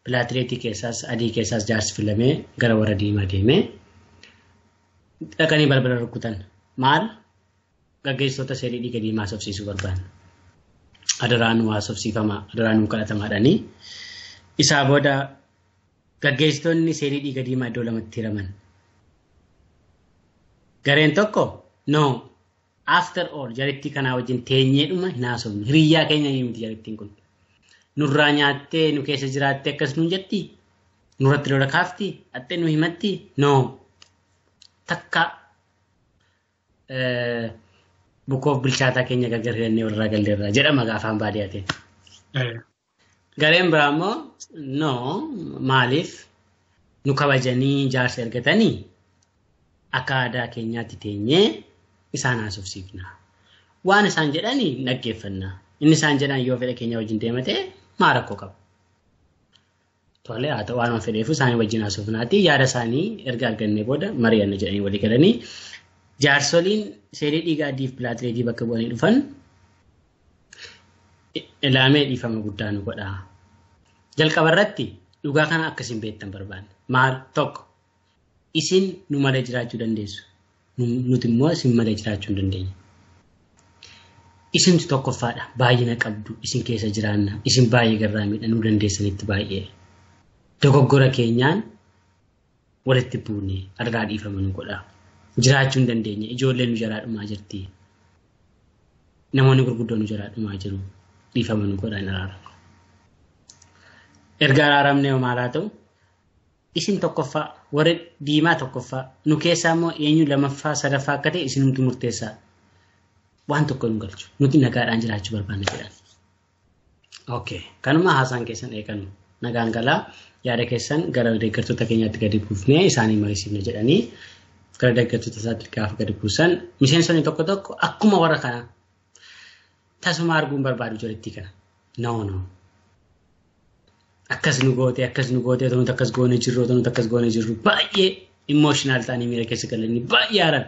Pilaatileetii keessaas adii keessaas jaarsi filamee gara warra diimaa deemee dhaqanii balbala rukutan. Maal? Gaggeessitoota seerii dhiiga diimaa sobsiisuu barbaanna. Adaraan waa sobsiifamaa, adaraan kadhatamaadhaanii. Isaa booda gaggeessitoonni seerii dhiiga diimaa iddoo lamatti hiraman. Gareen tokko no after all jarittii kanaa wajjin teenyeedhuma hin haasofnu. Hiriyyaa keenya miti jarittiin kun. nurraa nyaattee nu keessa jiraattee akkas nuun jetti nurratti lola kaafti attee nu himatti no takka bukoof bilchaataa keenya gargaarannee warraa galleerraa jedhama gaafaan baadiyaatiin. Gareen biraa immoo no maaliif nu kabajanii jaarsa ergatanii akka aadaa keenyaatti teenyee isaan haasofsiifna. Waan isaan jedhanii dhaggeeffanna. Inni isaan jedhan yoo fedha keenya wajjin deemate maa rakkoo qaba. Tolee haa ta'u waanuma fedheefu isaanii wajjin haasofnaati yaada isaanii erga argannee booda mari'anna jedhanii walii galanii jaarsoliin seerii dhiigaa addiif pilaatileetii bakka bu'anii dhufan ilaamee dhiifama guddaa nu godha. Jalqaba irratti dhugaa kana akkasiin beektan barbaanna. Maal tokko isin nu malee jiraachuu dandeessu. Nuti immoo isin malee jiraachuu hin dandeenye. Isintu tokkoffaadha. Baay'ina qabdu. Isin keessa jiraanna. Isin baay'ee garraamiidha. Nu dandeessanitti baay'ee. Dogoggora keenyaan walitti buunee irraa dhiifama nu godha. Jiraachuu hin dandeenye. Ijoolleen nu jalaa dhumaa jirti. Namoonni gurguddoon nu jalaa dhumaa jiru. Dhiifama nu godha hin araaramu. Erga araaramnee maal haa ta'u isin tokkoffaa warri diimaa tokkoffaa nu keessaa immoo eenyu lamaffaa sadaffaa akka ta'e isinumtu murteessaa waan tokko nu galchu nuti nagaadhaan jiraachuu barbaanna jedhan. Okay kanuma haasaan keessan eeganu nagaan galaa yaada keessan gara deeggartoota keenyaatti gadi buufnee isaanii mariisifne jedhanii gara deeggartoota isaatti gaafa gadi buusan miseensonni tokko tokko akkuma warra kana tasuma arguun barbaadu jiretti kana no. Akkas nu goote tonuti akkas goone jirru baay'ee emotional ta'anii miira keessa galanii baay'ee aaran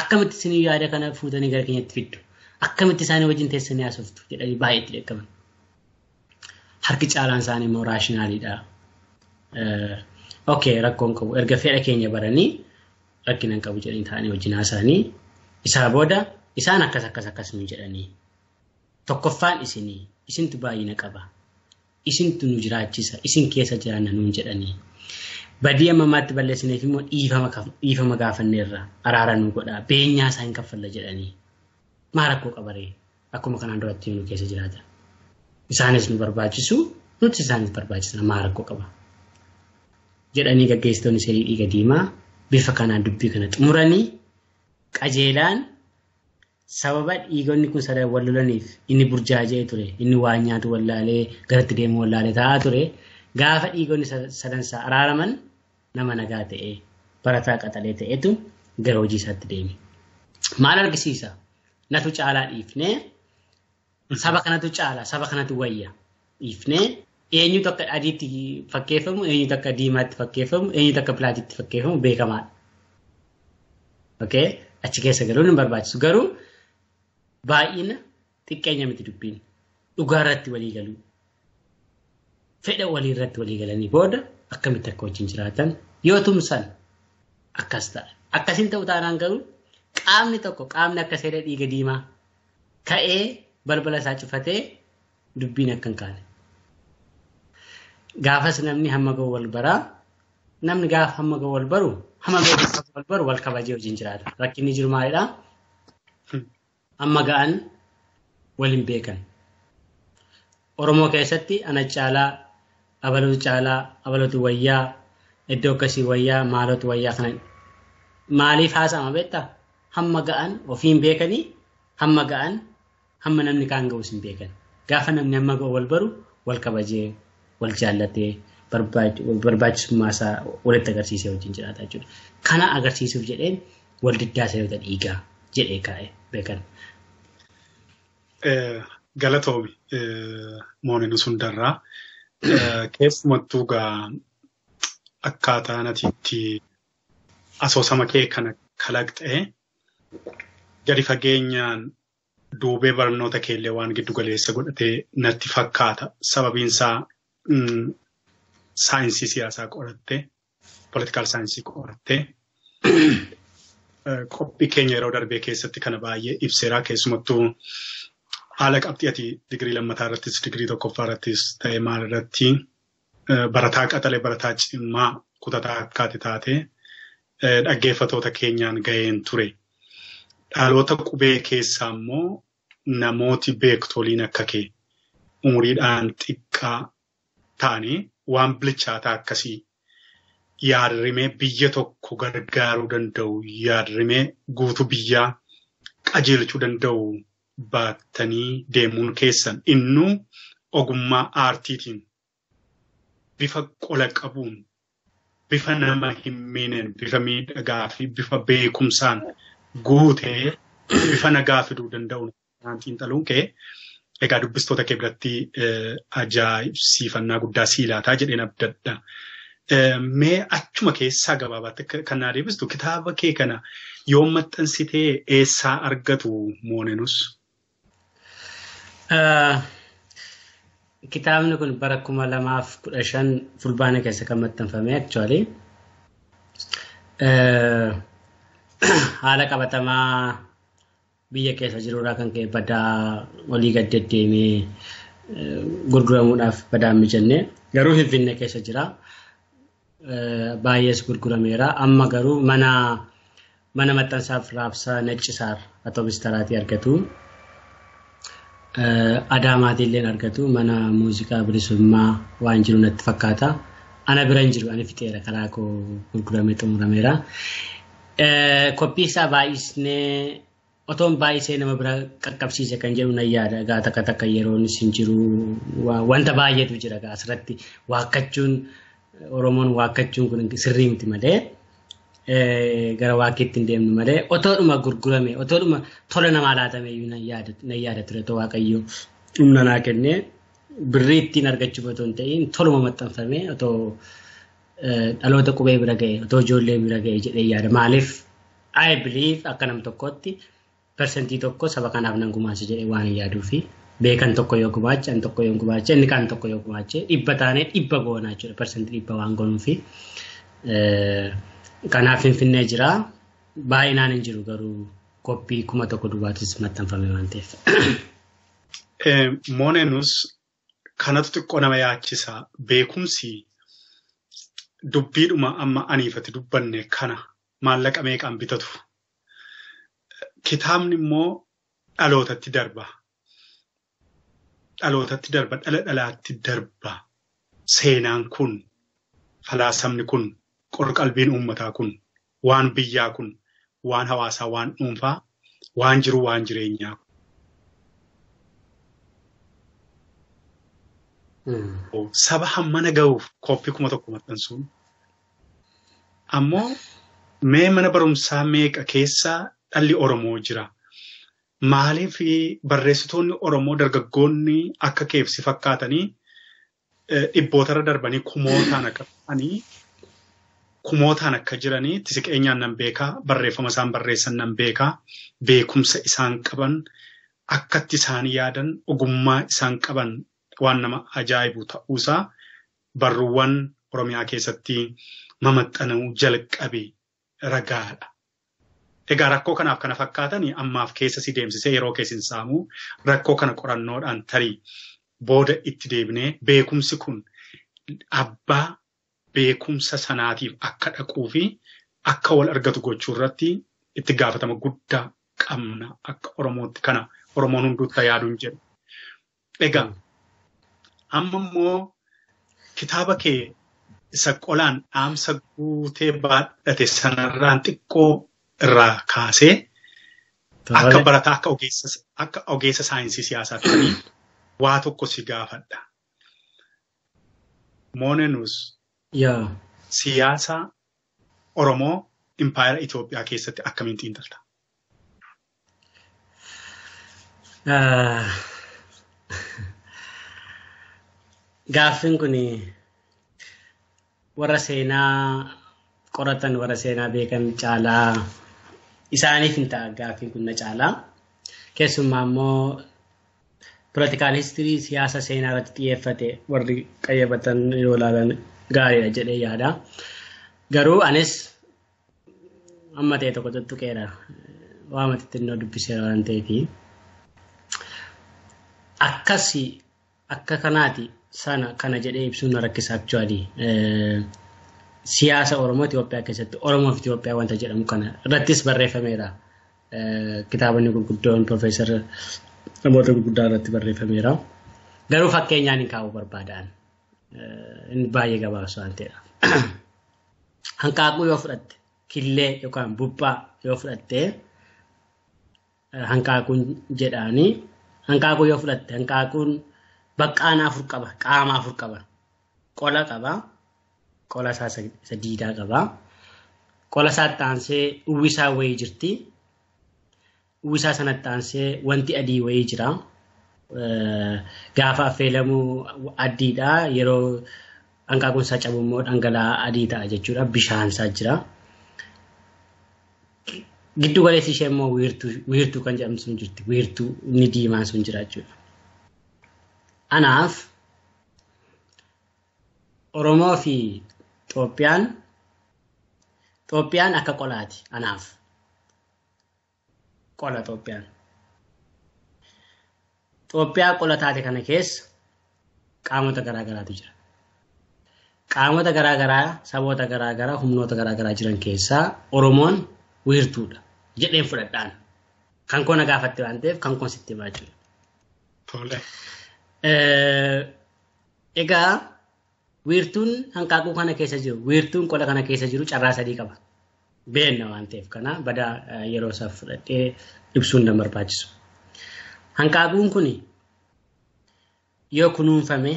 akkamitti isin yaada kana fuutanii gara keenyatti fiddu akkamitti isaanii wajjin teessanii haasoftu jedhanii baay'ee itti dheekkaman. Harki caalaan isaanii immoo raashinaaliidha. Okay rakkoon qabu erga fedha keenya baranii rakkina hin qabu jedhanii ta'anii wajjin haasa'anii isaa booda isaan akkas nu jedhanii tokkoffaan isintu baay'ina qaba. Isintu nu jiraachisa isin keessa jiraanna nuun jedhanii badii ammamaatti balleessineef immoo dhiifama gaafanneerra araara nu godha beenyaa isaa hin kaffalla jedhanii maa rakkoo qabaree akkuma kanaan duratti nu keessa jiraata isaanis nu barbaachisu nuti isaanis barbaachisna maa rakkoo qaba jedhanii gaggeessitoonni seerii dhiiga diimaa bifa kanaan dubbii kana xumuranii qajeelaan sababa dhiigonni kun sadan wal lolaniif inni burjaajee ture inni waan nyaatu wallaalee garatti deemu wallaalee ta'aa ture gaafa dhiigonni sadansaa araaraman nama nagaa ta'ee barataa qaxalee ta'etu gara hojii isaatti deeme. Maal argisiisa? Natu caalaa dhiifnee saba kanatu caala saba kanatu wayya dhiifnee eenyutu akka adiitti fakkeeffamu eenyutu akka diimaatti fakkeeffamu eenyutu akka pilaatiitti fakkeeffamu beekamaadha. Okay achi keessa galuun hin barbaachisu garuu baay'ina xiqqeenya miti dubbiin dhugaa irratti walii galuu fedha walii irratti walii galanii booda akkamitti akka wajjin jiraatan yoo tumsan akkas ta'a akkasiin ta'u taanaan garuu qaamni akka seera dhiiga diimaa ka'ee balbala isaa cufatee dubbiin akka hin kaane gaafas namni hamma ga'u wal baraa namni gaafa hamma ga'u wal baru wal kabajee wajjin jiraata rakkinni jiru maalidhaa? Amma ga'an waliin beekan. Oromoo keessatti ana caalaa, abalootu wayyaa, iddoo akkasii wayyaa, maalootu wayyaa kana maaliif haasa'ama beektaa? Hamma ga'an ofiin beekanii, hamma ga'an hamma namni kaan ga'us hin beekan. Gaafa namni hamma ga'u wal baru, wal kabajee, wal jaallatee, barbaachisummaa isaa walitti agarsiisee wajjin jiraata jechuudha. Kana agarsiisuuf jedheen wal diddaa Hayyoota dhiigaa jedhee kaa'e beekan. Galatoomi Moonenus Hundarraa keessumattuu akkaataa ati asoosama kee kana kalaqxee gadi fageenyaan duubee barnoota keellee waan giddu galeessa godhatee natti fakkaata sababiinsaa saayinsii siyaasaa qorattee politikaal saayinsii qorattee qophii keenya yeroo darbee keessatti kana baay'ee ibseeraa keessumattuu haala qabxii ati digirii lammataa irrattis digirii tokkoffaa irrattis ta'ee maal irratti barataa qaxalee barataa cimmaa kutataa akkaati taate dhaggeeffatoota keenyaan ga'een ture. Dhaloota qubee keessaa immoo namooti beektoliin akka kee umuriidhaan xiqqaa ta'anii waan bilchaataa akkasii yaadrimee biyya tokko gargaaruu danda'u, yaadrimee guutuu biyyaa qajeelchuu danda'u baattanii deemuun keessan innuu ogummaa aartiitiin bifa qola qabuun bifa nama hin miineen bifa miidhagaa fi bifa beekumsaan guutee bifa nagaa fiduu danda'u xiinxaluun kee egaa dubbistoota kee biratti ajaa'ibsiifannaa guddaa siilaataa jedheen abdadha. Mee achuma keessaa gabaabaatti kan naa deebistu kitaaba kee kana yoo maxxansitee eessaa argatu Moonenus? Kitaabni kun bara 2015 fulbaana keessa kan maxxanfame actually. Haala qabatamaa biyya keessa jiruurraa kan ka'e badaa walii gad deddeemee gurguramuudhaaf badaan mijannee garuu Finfinnee keessa jira. Baay'ees gurgurameera. Amma garuu mana maxxansaaf raabsaa Naccisaar Atoobistaraatti argatu. Adaamaatii illee argatu. Mana muuziqaa bilisummaa waan jiru natti fakkaata. Ana bira hin jiru. Ani fixeera karaa koo gurguramee xumurameera. Qophii isaa baay'isnee otoon baay'isee nama bira qaqqabsiise kan jedhu nan yaada. Egaa takka yeroonis hin jiru. Wanta baay'eetu jira egaa asirratti waakkachuun Oromoon waakkachuun kun sirrii miti malee gara waakkiitti hin deemnu malee otoodhuma gurgurame otoodhuma tola namaa laatame iyyuu nan yaada ture otoo Waaqayyo humna naa kennee birrii ittiin argachuuf otoo hin ta'in toluma maxxanfame otoo dhaloota qubee bira ga'e otoo ijoollee bira ga'e jedhee yaada. Maaliif I believe akka nam tokkotti persentii tokko saba kanaaf nan gumaase jedhee waan hin yaaduufi. Beekan tokko yoo gumaache, an tokko yoo gumaache, inni kaan tokko yoo gumaache, dhibba taanee dhibba goonaa jechuudha. Persentii dhibba waan goonuufi. Kanaaf Finfinnee jira. Baay'inaan hin jiru garuu qophii 1,000 duwwaatis maxxanfame waan ta'eef. Moonenus kanatu xiqqoo nama yaachisa. Beekumsi dubbiidhuma amma aniifatti dubbanne kana maallaqa meeqaan bitatu. Kitaabni immoo dhalootatti darba. Dhalootatti darba, dhalaatti darba. Seenaan kun, falaasamni kun, qorqalbiin uummataa kun, waan biyyaa kun, waan hawaasaa, waan dhuunfaa, waan jiru, waan jireenyaa. Saba hammana ga'uuf qophii 1,000 maxxansuun. Ammoo mee mana barumsaa meeqa keessaa dhalli Oromoo jira? Maaliif barreessitoonni Oromoo dargaggoonni akka keefsi fakkaatanii dhibbootarra darbanii kumootaan akka jiranii tisiqeenyaan nan beekaa, barreeffama isaan barreessan nan beekaa, beekumsa isaan qaban, akkatti isaan yaadan, ogummaa isaan qaban waan nama ajaa'ibu ta'uusaa barruuwwan Oromiyaa keessatti mamaxxanuu jalqabe ragaadha. Egaa rakkoo kanaaf kana fakkaatanii ammaaf keessa si deemsisee yeroo keessin saamuu rakkoo kana qorannoodhaan tarii booda itti deebinee beekumsi kun abbaa beekumsa sanaatiif akka dhaquu fi akka wal argatu gochuu irratti itti gaafatama guddaa qabna akka Oromootti kana Oromoon hunduutti yaaduun jedhu. Egaa amma immoo kitaaba kee isa qolaan dhaamsa guutee baadhate sanarraan xiqqoo irraa kaasee akka barataa akka ogeessa saayinsii siyaasaa ta'anii waa tokko si gaafadha. Moonenus siyaasa Oromoo impaayera Itoophiyaa keessatti akkamiin xiinxalta? Gaaffiin kun warra seenaa qoratan warra seenaa beekan caalaa isaaniif hin ta'a gaaffiin kun na caalaa. Keessumaa immoo political history siyaasa seenaa irratti xiyyeeffate warri qayyabatan yoo ilaalan gaariidha jedhee yaada. Garuu anis amma ta'e tokko tuttuqeera waama xixinnoo dubbiseera waan ta'eef akka kanaati sana kana jedhee ibsuun rakkisa actually. Siyaasa Oromoo Itoophiyaa keessatti Oromoof Itoophiyaa wanta jedhamu kana irrattis barreeffameera. Kitaabonni gurguddoon Profeesar namoota gurguddaa irratti barreeffameera. Garuu fakkeenyaan hin kaa'uu barbaadan. Inni baay'ee gabaabsa waan ta'eedhaaf. Hanqaaquu yoo fudhatte killee yookaan bubbaa yoo fudhatte hanqaaquun jedhaanii hanqaaquu yoo fudhatte hanqaaquun baqqaana 4 qaba, qaama 4 qaba, qola qaba, qola isaa isa diidaa qaba, qola isaatti aansee uwwisaa wayii jirti, uwwisaa sanatti aansee wanti adii wayii jira. Gaafa affeelamuu addiidha, yeroo hanqaaquun isaa cabu immoo dhangala'aa adii ta'a jechuudha, bishaan isaa jira. Giddu galeessi ishee immoo wiirtuu kan jedhamtu sun jirti, wiirtuu inni diimaan sun jira jechuudha. Anaaf Oromoo fi Itoophiyaan akka qolaati. Anaaf qola Itoophiyaan. Itoophiyaa qola taate kana keessa qaamota garaagaraatu jira. Qaamota garaagaraa, saboota garaagaraa, humnoota garaagaraa jiran keessaa Oromoon wiirtuudha jedheen fudhadhaan. Kan koo na gaafatte waan ta'eef kan koo sitti himaa jechuudha. Tole. Egaa wiirtuun hanqaaquu kana keessa jiru, wiirtuun qola kana keessa jiru carraa 3 qaba. Beenna waan ta'eef kana badaa yeroo isaaf fudhadhee ibsuun na barbaachisu. Hanqaaquun kun yoo kunuunfame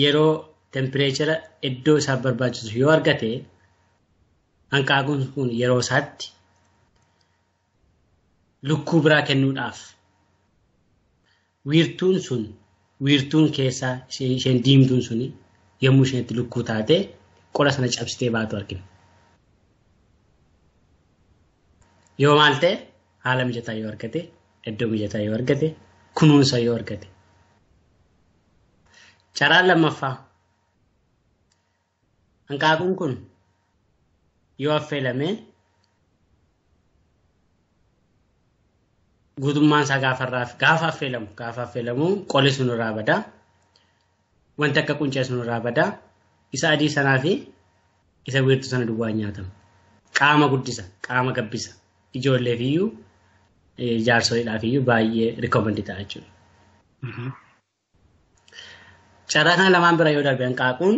yeroo tempereechara iddoo isaaf barbaachisu yoo argate hanqaaquun kun yeroo isaatti lukkuu biraa kennuudhaaf wiirtuun keessaa isheen diimtuun suni yommuu isheen itti lukkuu taate qola sana cabsitee baatu argina. Yoo maal ta'e haala mijataa yoo argate, iddoo mijataa yoo argate, kunuunsa yoo argate. Carraan lammaffaa hanqaaquun kun yoo affeelame guutummaan isaa gaafa affeelamu qolli sun irraa badaa, wanti akka quncee sun irraa badaa, isa adii sanaa fi isa wiirtuu sana duwwaan nyaatama. Qaama guddisa, qaama gabbisa. Ijoollee fiyyuu jaarsoliidhaaf iyyuu baay'ee rikoomandi ta'a jechuudha. Carraa kana lamaan bira yoo darbe hanqaaquun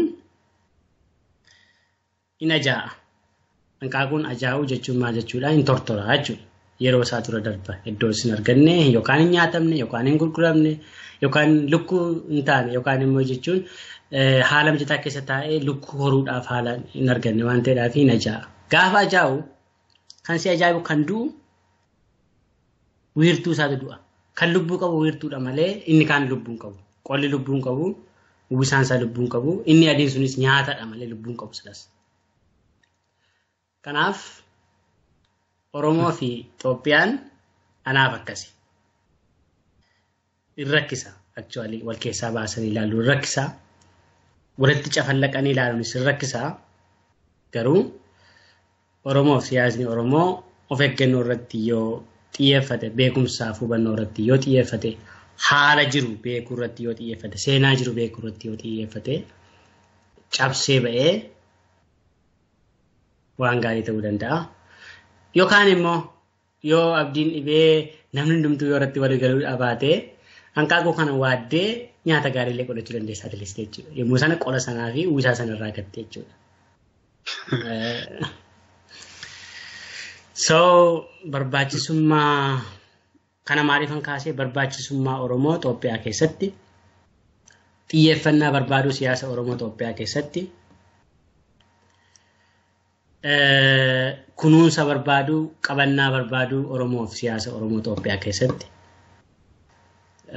in ajaa'a. Hanqaaquun ajaa'uu jechuun maal jechuudha? In tortora jechuudha. Yeroo isaa tura darba iddoo isin arganne yookaan hin nyaatamne yookaan hin gurguramne yookaan lukkuu hin taane yookaan immoo jechuun haala mijataa keessa taa'ee lukkuu horuudhaaf haala hin arganne waan ta'eedhaaf hin ajaa'a. Gaafa ajaa'u kan si ajaa'ibu kan du'u wiirtuu isaatu du'a. Kan lubbuu qabu wiirtuudha malee inni kaan lubbuu hin qabu. Qolli lubbuu hin qabu, uwwisaan isaa lubbuu hin qabu, inni adiin sunis nyaatadha malee lubbuu hin qabu silas. Kanaaf Oromoo fi Itoophiyaan anaaf akkasi. In rakkisa actually wal keessaa baasanii ilaaluu in rakkisa. Walitti cafallaqanii ilaaluunis in rakkisa. Garuu Oromoo fi siyaasni Oromoo of eeggannoo irratti yoo xiyyeeffate, beekumsaaf hubannoo irratti yoo xiyyeeffate, haala jiru beekuu irratti yoo xiyyeeffate, seenaa jiru beekuu irratti yoo xiyyeeffate, cabsee ba'ee waan gaarii ta'uu danda'a. Yookaan immoo yoo abdiin dhibee namni hundumtuu yoo irratti walii galuu dhabaate hanqaaquu kana waaddee nyaata gaariilee godhachuu dandeessaa tiliste jechuudha. Yommuu sana qola sanaa fi uwwisaa sana irraa gatte jechuudha. So barbaachisummaa kana maaliifan kaasee barbaachisummaa Oromoo Itoophiyaa keessatti xiyyeeffannaa barbaaduu siyaasa Oromoo Itoophiyaa keessatti kunuunsa barbaaduu qabannaa barbaaduu Oromoo fi siyaasa Oromoo Itoophiyaa keessatti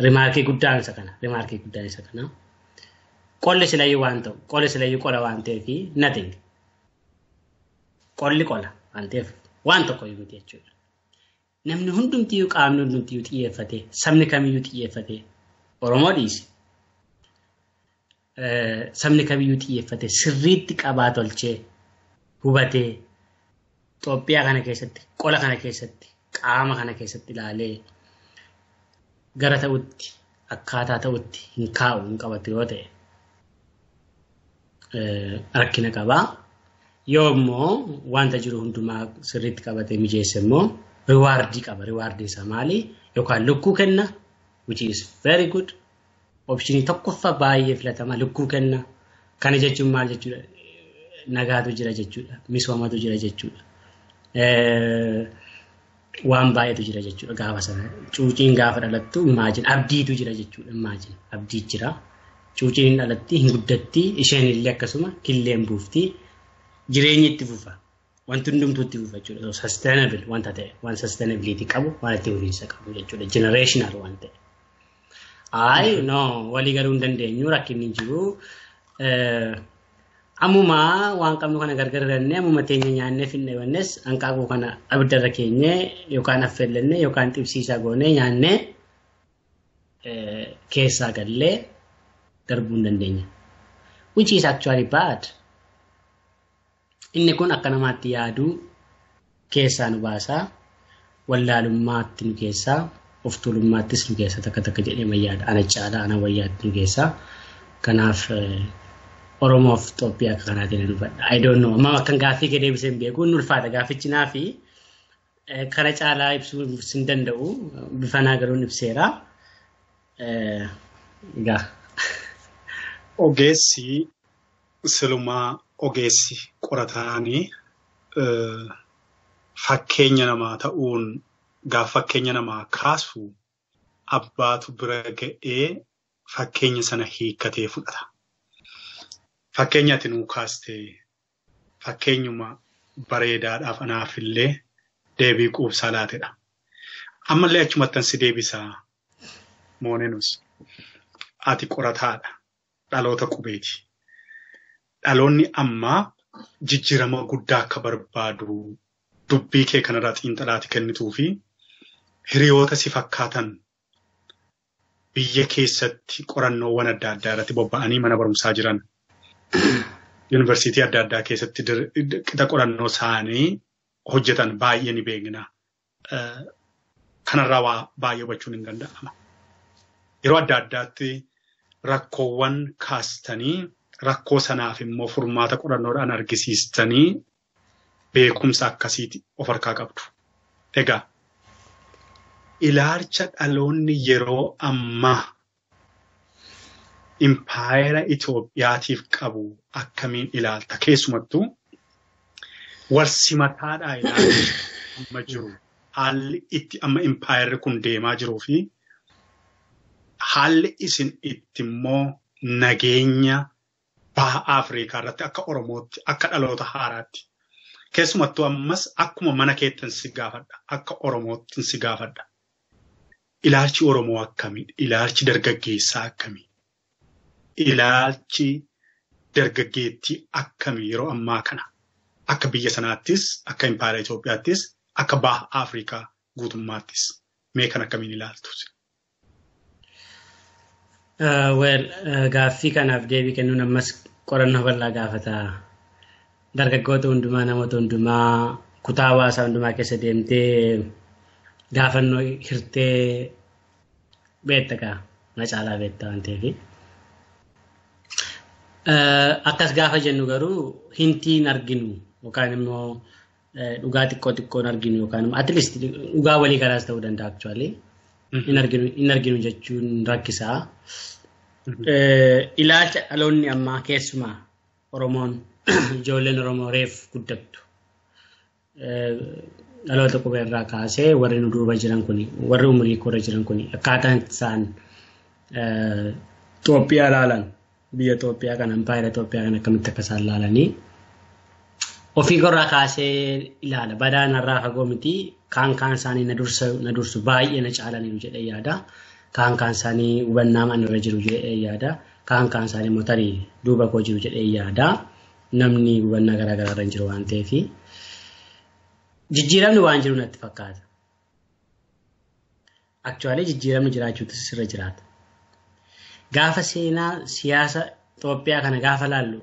rimaarkii guddaan isa kana qolli silayyuu waan ta'u qolli silayyuu qola waan ta'eef nothing qolli qola waan ta'eef waan tokko iyyuu miti jechuudha. Namni hundumtiyyuu qaamni hundumtiyyuu xiyyeeffatee sabni kamiyyuu xiyyeeffatee Oromoo dhiise sabni kamiyyuu xiyyeeffatee sirriitti qabaa tolchee hubatee Itoophiyaa kana keessatti qola kana keessatti qaama kana keessatti ilaalee gara ta'utti akkaataa ta'utti hin kaa'u hin qabatu yoo ta'e rakkina qabaa. Yoo immoo wanta jiru hundumaa sirriitti qabatee mijeesse immoo riwaardii qaba. Riwaardiin isaa maali? Yookaan lukkuu kenna which is very good. Optionii tokkoffaa baay'ee filatama lukkuu kenna. Kana jechuun maal jechuudha? Nagaatu jira jechuudha. Misoomatu jira jechuudha. Waan baay'eetu jira jechuudha gaafa sana. Cuuciin gaafa dhalattu imagine abdiitu jira jechuudha. Imagine abdii jira. Cuuciin dhalatti hin guddatti isheen illee akkasuma killeen buufti. Jireenyi itti fufa. Wanti hundumtuu itti fufa jechuudha. So sustainable wanta ta'e, waan sustainability qabu, waan itti fufiinsa qabu jechuudha. Generational waan ta'e. No, walii galuu hin dandeenyu rakkinni hin jiru. Ammuma waan qabnu kana gargaarannee ammuma teenya nyaannee finne wannes hanqaaquu kana abiddarra keenyee yookaan affeellannee yookaan xibsiisaa goonee nyaannee keessaa gallee darbuu hin dandeenya. Which is actually bad. Inni kun akka namaatti yaaduu keessaa nu baasaa, wallaalummaatti nu keessaa, of tuulummaattis nu keessaa takka jedhee mayyaadha. Ana caalaa ana wayyaatti nu keessaa. Kanaaf Oromoof Itoophiyaa akka kanaatiin dhufadha. I don't know. Amma akkan gaaffii gad deebisee hin beeku. Inni ulfaata gaaffichinaa fi kana caalaa ibsuu hin danda'u. Bifa naa garuun ibseera. Egaa. Ogeessi silumaa ogeessi qorataanii fakkeenya namaa ta'uun gaafa fakkeenya namaa kaasu abbaatu bira ga'ee fakkeenya sana hiikkatee fudhata. Fakkeenya ati nuu kaastee fakkeenyuma bareedaadhaaf anaafillee deebii quubsaa laatedha. Ammallee achumattan si deebisaa Moonenus. Ati qorataadha. Dhaloota qubeeti. Dhaloonni ammaa jijjiirama guddaa akka barbaadu dubbii kee kanarraa xiinxalaati kennituu fi hiriyoota si fakkaatan biyya keessatti qorannoowwan adda addaa irratti bobba'anii mana barumsaa jiran. Yuunivarsiitii adda addaa keessatti qixa qorannoo isaanii hojjetan baay'ee ni beekna. Kanarraa waa baay'ee hubachuun hin danda'ama. Yeroo adda addaatti rakkoowwan kaastanii rakkoo sanaaf immoo furmaata qorannoodhaan argisiistanii beekumsa akkasiiti of harkaa qabdu. Egaa ilaalcha dhaloonni yeroo ammaa impaayera Itoophiyaatiif qabu akkamiin ilaalta? Keessumattuu walsimataadhaa ilaalcha amma jiru haalli itti amma impaayerri kun deemaa jiruu fi haalli isin itti immoo nageenya baha Afrikaa irratti akka Oromootti akka dhaloota haaraatti keessumattuu ammas akkuma mana keettan si gaafadha akka Oromootti si gaafadha. Ilaalchi Oromoo akkamii? Ilaalchi dargaggeessaa akkamii? Ilaalchi dargaggeettii akkamii yeroo ammaa kana akka biyya sanaattis akka impaayera Itoophiyaattis akka baha Afrikaa guutummaattis mee kan akkamiin ilaaltu? Gaaffii kanaaf deebii kennuun ammas qorannoo bal'aa gaafata. Dargaggoota hundumaa namoota hundumaa kutaa hawaasaa hundumaa keessa deemtee gaafannoo hirtee beektaa na caalaa beektaa waan ta'eef. Akkas gaafa jennu garuu hintiin arginu yookaan immoo dhugaa xiqqoo arginu yookaan immoo at least dhugaa walii galaas ta'uu danda'a actually. In arginu jechuun rakkisaa. Ilaalcha dhaloonni ammaa keessumaa Oromoon ijoolleen Oromoo reef guddattu. Dhaloota qubeerraa kaasee warri nu duuba jiran kuni warri umurii korra jiran kuni akkaataan isaan Itoophiyaa ilaalan biyya Itoophiyaa kan impaayera Itoophiyaa kan akkamitti akka isaan ilaalanii ofii korraa kaasee ilaala. Badaanarraa fagoo miti kaan isaanii na dursu baay'ee na caalaniiru jedhee yaada. Kaan isaanii hubannaa manarra jiru jedhee yaada. Kaan isaanii motarii duuba koo jiru jedhee yaada. Namni hubannaa garaagaraa irra jiru waan ta'eef jijjiiramni waan jiru natti fakkaata. Actually jijjiiramni jiraachuutu sirra jiraata. Gaafa seenaa siyaasa Itoophiyaa kana gaafa laallu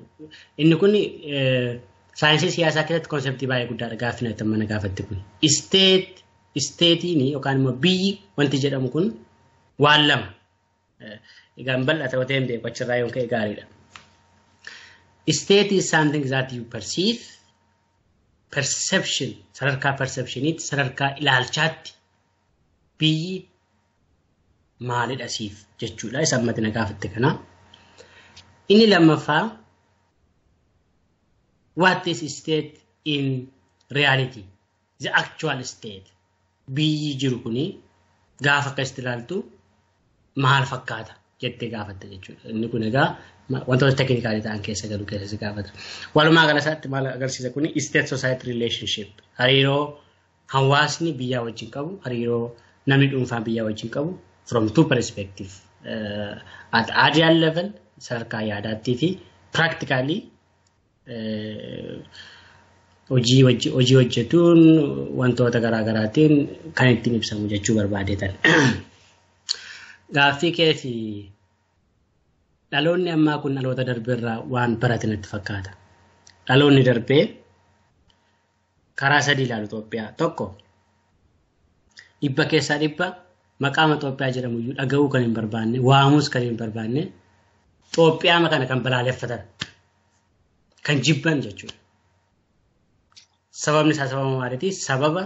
inni kun saayinsii siyaasaa keessatti konseptii baay'ee guddaadha gaaffii natti mana gaafatti kun. Isteetiin yookaan immoo biyyi wanti jedhamu kun waan lama. Egaan bal'ata watee hin beeku achirraa yoon ka'e gaariidha. State is something that you perceive, perception, sadarkaa perceptionitti, sadarkaa ilaalchaatti biyyi maalidha siif jechuudha isa ammatti na gaafatte kana. Inni lammaffaa what is state in reality, the actual state. Biyyi jiru kuni gaafa akkasitti ilaaltu maal fakkaata jettee gaafatte jechuudha. Inni kun egaa wantoota teeknikaalii ta'an keessa galu keessa si gaafata. Walumaa galaatti maal agarsiisa kuni state society relationship. Hariiroo hawaasni biyyaa wajjin qabu, hariiroo namni dhuunfaa biyyaa wajjin qabu from two perspective. At ideal level sadarkaa yaadaattii fi practically hojii hojjetuun wantoota garaagaraatiin kan ittiin ibsamu jechuu barbaadeetan. Gaaffii keefi dhaloonni ammaa kun dhaloota darbeerraa waan barate natti fakkaata. Dhaloonni darbee karaa sadii ilaalu Itoophiyaa. Tokko dhibba keessaa dhibba maqaama Itoophiyaa jedhamu iyyuu dhaga'uu kan hin barbaanne, waamuus kan hin barbaanne, Itoophiyaa kana kan balaaleffatan, kan jibban jechuudha. Sababni isaa sababa maaliiti? Sababa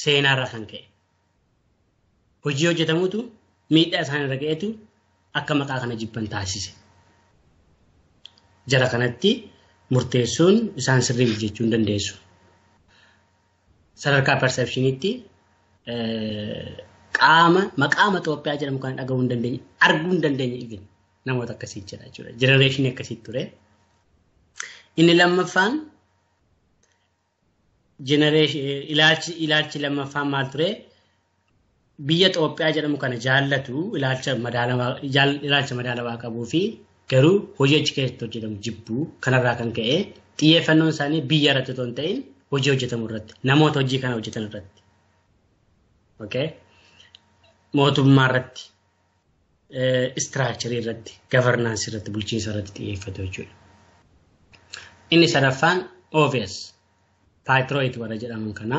seenaarraa kan ka'e. Hojii hojjetamuutu miidhaa isaanirra ga'eetu akka maqaa kana jibban taasise. Jara kanatti murteessuun isaan sirrii jechuu hin dandeessu. Sadarkaa perceptionitti maqaama Itoophiyaa jedhamu kan dhaga'uu hin dandeenye, arguu hin dandeenye even namoota akkasii jira jechuudha. Generation akkasii ture. Inni lammaffaan ilaalchi lammaffaan maal ture? Biyya Itoophiyaa jedhamu kana jaallatu ilaalcha madaalawaa qabuu fi garuu hojii achi keessatti hojjetamu jibbuu kanarraa kan ka'e xiyyeeffannoon isaanii biyya irratti otoo hin ta'in hojii hojjetamu irratti, namoota hojii kana hojjetan irratti. Okay? Mootummaa irratti, istiraakcharii irratti, governance irratti, bulchiinsa irratti xiyyeeffatu jechuudha. Inni sadaffaan obvious patriotic warra jedhaman kana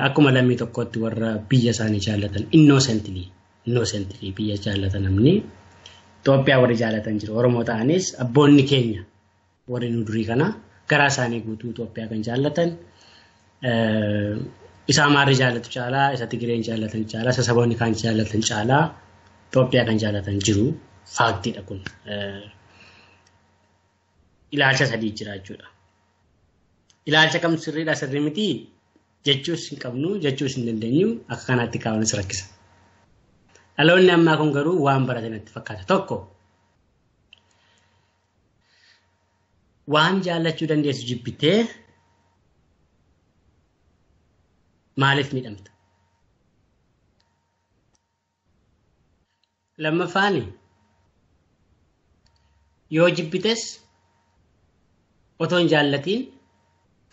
akkuma lammii tokkotti warra biyya isaanii jaallatan innocently biyya jaallatan namni Itoophiyaa warri jaallatan jiru. Oromoo ta'anis abboonni keenya warri nu durii kana garaa isaanii guutuu Itoophiyaa kan jaallatan isa Amaarri jaallatu caalaa, isa Tigireen jaallatan caalaa, isa saboonni kaan jaallatan caalaa Itoophiyaa kan jaallatan jiru. Faaktiidha kun. Ilaalcha sadii jira jechuudha. Ilaalcha kam sirriidha sirrii miti jechuus hin qabnu, jechuus hin dandeenyu akka kanaatti kaa'uunis rakkisa. Dhaloonni ammaa kun garuu waan barate natti fakkaata. Tokko waan jaallachuu dandeessu jibbitee maaliif miidhamta? Lammaffaan yoo jibbites otoo hin jaallatiin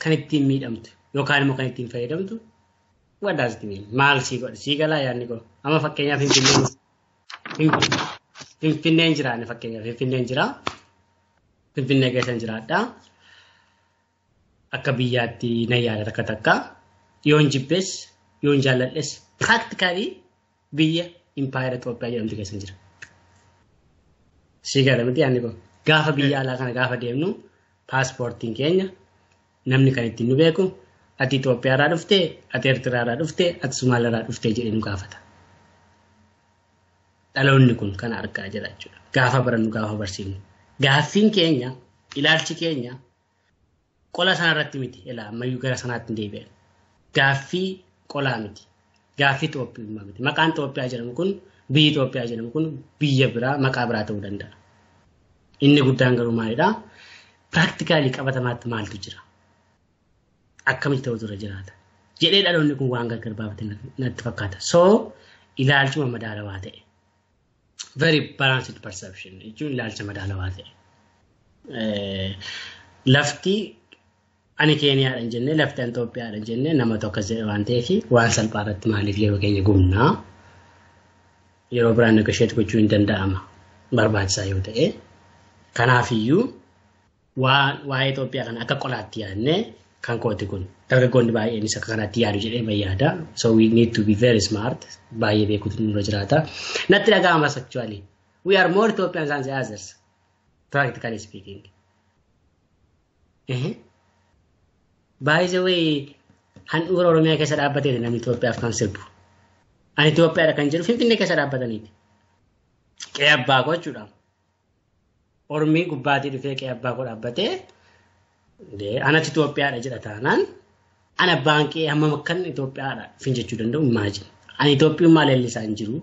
kan ittiin miidhamtu yookaan immoo kan ittiin fayyadamtu what does it mean? Maal sii godhe? Sii galaa yaadni koo. Amma fakkeenyaaf Finfinneen jiraanne fakkeenyaaf Finfinneen jira. Finfinnee keessan jiraadha. Akka biyyaatti na yaada takka yoon jibbees yoon jaalladhes practically biyya empire Itoophiyaa jedhamtu keessan jira. Sii gala miti yaadni koo. Gaafa biyya alaa kana gaafa deemnu paaspoortiin keenya namni kan ittiin nu beeku ati Itoophiyaa irraa dhuftee, ati Eertiraa irraa dhuftee, ati Sumaalee irraa dhuftee jedhee nu gaafata. Dhaloonni kun kan argaa jira jechuudha. Gaafa barannu gaafa barsiifnu. Gaaffiin keenya, ilaalchi keenya qola sanarratti miti. Ilaa ammayyuu gara sanaatti hin deebi'an. Gaaffii qolaa miti. Gaaffii Itoophiyaa miti. Maqaan Itoophiyaa jedhamu kun, biyyi Itoophiyaa jedhamu kun biyya biraa, maqaa biraa ta'uu danda'a. Inni guddaan garuu maalidhaa? Practically qabatamaatti maaltu jira? Akkamitti ta'u dura jiraata? Jedhee dhaloonni kun waan gargar baafate natti fakkaata. So ilaalchuma madaalawaa ta'e. Very balanced perception. Jechuun ilaalcha madaalawaa ta'e. Lafti ani Keeniyaadhaan jennee lafti ani Itoophiyaadhaan jennee nama tokko waan ta'eef waan salphaa irratti maaliif yeroo keenya gumnaa yeroo biraan negotiate gochuu hin danda'ama barbaachisaa yoo ta'e. Kanaafiyyuu waa'ee Itoophiyaa kana akka qolaatti yaadnee kan kooti kun dargaggoonni baay'een isa kanatti yaadu jedhee bayyaada. So we need to be very smart. Baay'ee beekuutu nurra jiraata. Natti dhaga'amas actually. We are more Ethiopians than the others. Practically speaking. By the way, handhuura Oromiyaa keessa dhaabbatee namni Itoophiyaaf kan sirbu. Ani Itoophiyaadha kan jedhu Finfinnee keessa dhaabbataniiti. Qe'ee abbaa koo jechuudha. Oromii gubbaatii dhufee qe'ee abbaa koo dhaabbatee anatti Itoophiyaadha jedha taanaan ana abbaan qe'ee hamma makkan Itoophiyaadha fin jechuu danda'u imaajin. Ani Itoophiyummaa leellisaa hin jiru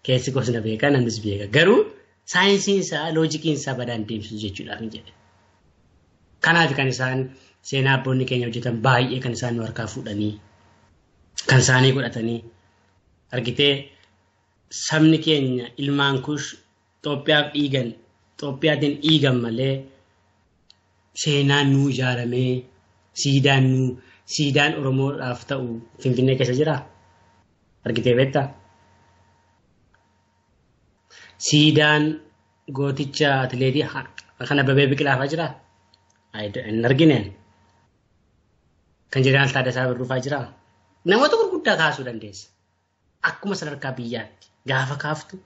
keessi gosna beeka namnis beeka. Garuu saayinsiin isaa loojikiin isaa badaan deemsisu jechuudhaaf hin jedhe. Kanaaf kan isaan seenaa abboonni keenya hojjetan baay'ee kan isaan nu harkaa fuudhanii kan isaanii godhatanii argitee sabni keenya ilmaan kush Itoophiyaaf dhiigan Itoophiyaatiin dhiigan malee seenaan nu ijaaramee siidaan Oromoodhaaf ta'u Finfinnee keessa jira. Argitee beektaa? Siidaan gooticha atileetii kan Abbabee Biqilaafaa jira. Hin argineen. Kan Jeneraal Taaddasaa Birruufaa jira. Namoota gurguddaa kaasuu dandeessa. Akkuma sadarkaa biyyaatti gaafa kaaftu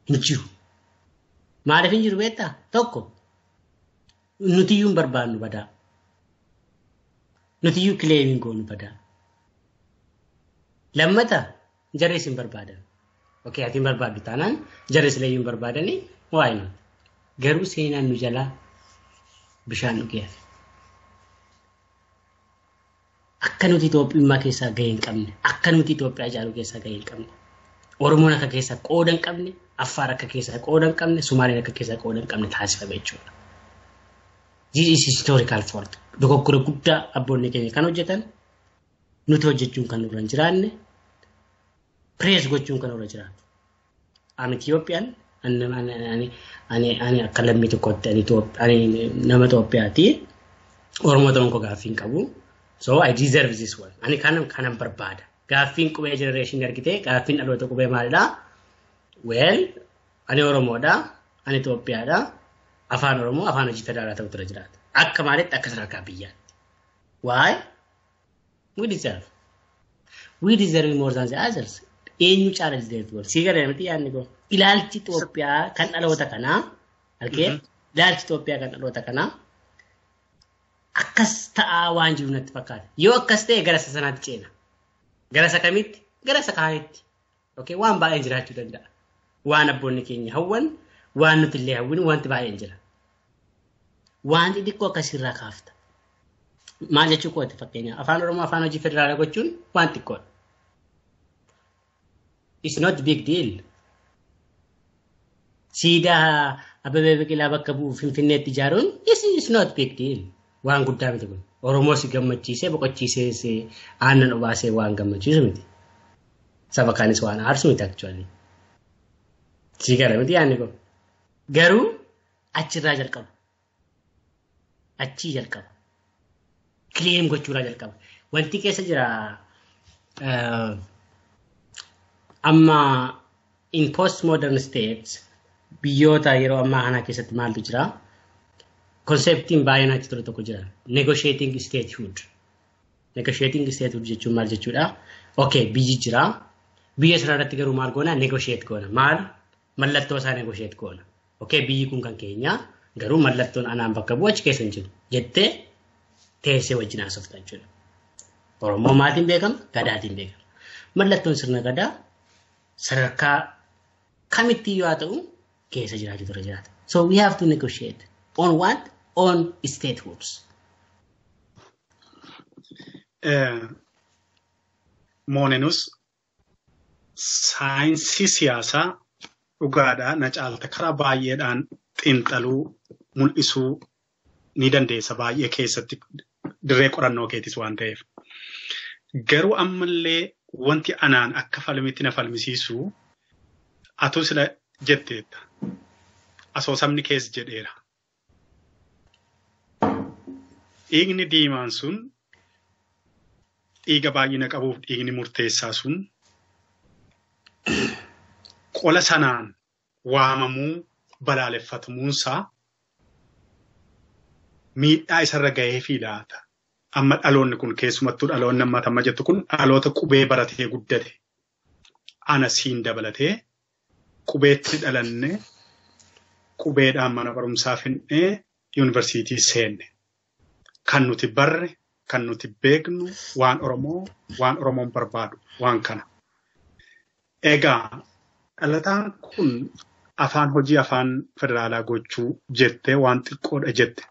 hin jiru. Maaliif hin jiru beektaa? Tokko nutiyyuu hin barbaannu badaa. Nutiyyuu kileemiin goonu badaa. Lammata jarris hin barbaadan. Okey, ati hin barbaaddu taanaan jarris illee hin barbaadanii waa'ee garuu seenaan nu jalaa bishaan dhugeef. Akka nuti Itoophiyummaa keessaa gahee hin qabne, akka nuti Itoophiyaa ijaaruu keessaa gahee hin qabne, Oromoon akka keessaa qooda hin qabne, Affaar akka keessaa qooda hin qabne, Sumaaleen akka keessaa qooda hin qabne taasifame jechuudha. This is historical fault. Dogoggora guddaa abboonni keenya kan hojjetan nuti hojjechuun kan nurra hin jiraanne, praise gochuun kan nurra jiraatu. Ani Itoophiyaan ani akka lammii tokkotti ani nama Itoophiyaati. Oromoo ta'uun koo gaaffii hin qabu. So I deserve this one. Ani kanan barbaada. Gaaffiin qubee generation argitee gaaffiin dhaloota qubee maalidha? Well, ani Oromoodha, ani Itoophiyaadha. Afaan Oromoo afaan hojii federaalaa ta'utu irra jiraata. Akka maalitti akka sadarkaa biyyaatti. Why? We deserve more than the others. Eenyu caala deserve. Siigara miti yaadni koo. Ilaalchi Itoophiyaa kan dhaloota kanaa argee ilaalchi Itoophiyaa kan dhaloota kanaa akkas ta'aa waan jiru natti fakkaata. Yoo akkas ta'e gara isa sanaatti ceena. Gara isa kamitti? Gara isa kaanitti. Okay, waan baay'een jiraachuu danda'a. Waan abboonni keenya hawwan, waan nuti illee hawwinu wanti baay'een jira. Wanti xiqqoo akkasirraa kaafta. Maal jechuu kooti fakkeenyaaf afaan Oromoo afaan hojii federaalaa gochuun waan xiqqoodha. It's not big deal. Siidaa Abbabee Biqilaa bakka bu'u Finfinneetti ijaaruun it's not big deal. Waan guddaa miti kun. Oromoo si gammachiisee boqochiisee aannan obaasee waan gammachiisu miti. Saba kaanis waan aarsu miti actually. Siigara miti yaadni kun. Garuu achirraa jalqaba. Achii jalqaba. Claim gochuurraa jalqaba. Wanti keessa jira amma in postmodern states biyyoota yeroo ammaa kana keessatti maaltu jira? Conceptiin baay'een achi ture tokko jira. Negotiating statehood. Negotiating statehood jechuun maal jechuudha? Okay, biyyi jira. Biyya sana irratti garuu maal goona? Negotiate goona. Maal? Mallattoo isaa negotiate goona. Okay, biyyi kun kan keenya garuu mallattoon anaan bakka bu'u achi keessa hin jiru. Jettee teessee wajjin haasofta jechuudha. Oromoo maatiin beekama? Gadaatiin beekama. Mallattoon sirna gadaa sadarkaa kamitti yoo ta'u keessa jiraachuu ture jiraata. So we have to negotiate. On what? On statehoods. Moonenus saayinsii siyaasaa dhugaadhaa na caalta karaa baay'eedhaan xiinxaluu mul'isuu ni dandeessa baay'ee keessatti dirree qorannoo keetis waan ta'eef. Garuu ammallee wanti anaan akka falmitti na falmisiisu atuu sila jetteetta. Asoosamni keessa jedheera. Dhiigni diimaan sun dhiiga baay'ina qabuuf dhiigni murteessaa sun qola sanaan waamamuu balaaleffatamuunsaa miidhaa isarra ga'eefii laata. Amma dhaloonni kun keessumattuu dhaloonni amma jettu kun dhaloota qubee baratee guddate. Ana siin dabalatee qubeetti dhalanne qubeedhaan mana barumsaa finnee yuunivarsiitii seenne. Kan nuti barre, kan nuti beeknu waan Oromoo, waan Oromoon barbaadu, waan kana. Egaa dhalataan kun afaan hojii afaan federaalaa gochuu jette waan xiqqoodha jette.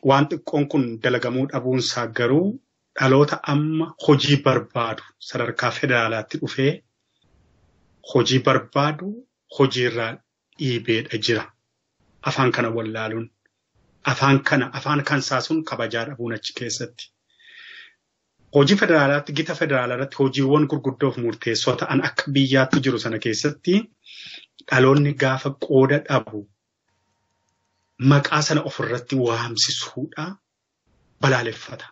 Waan xiqqoon kun dalagamuu dhabuunsaa garuu dhaloota amma hojii barbaadu sadarkaa federaalaatti dhufee hojii barbaadu hojiirraa dhiibeedha jira. Afaan kana wallaaluun. Afaan kansaasuun kabajaa dhabuun achi keessatti. Hojii federaalaatti gita federaalaatti hojiiwwan gurguddoof murteessoo ta'an akka biyyaatti jiru sana keessatti dhaloonni gaafa qooda dhabu maqaa sana ofirratti waamsisuudha balaaleffata.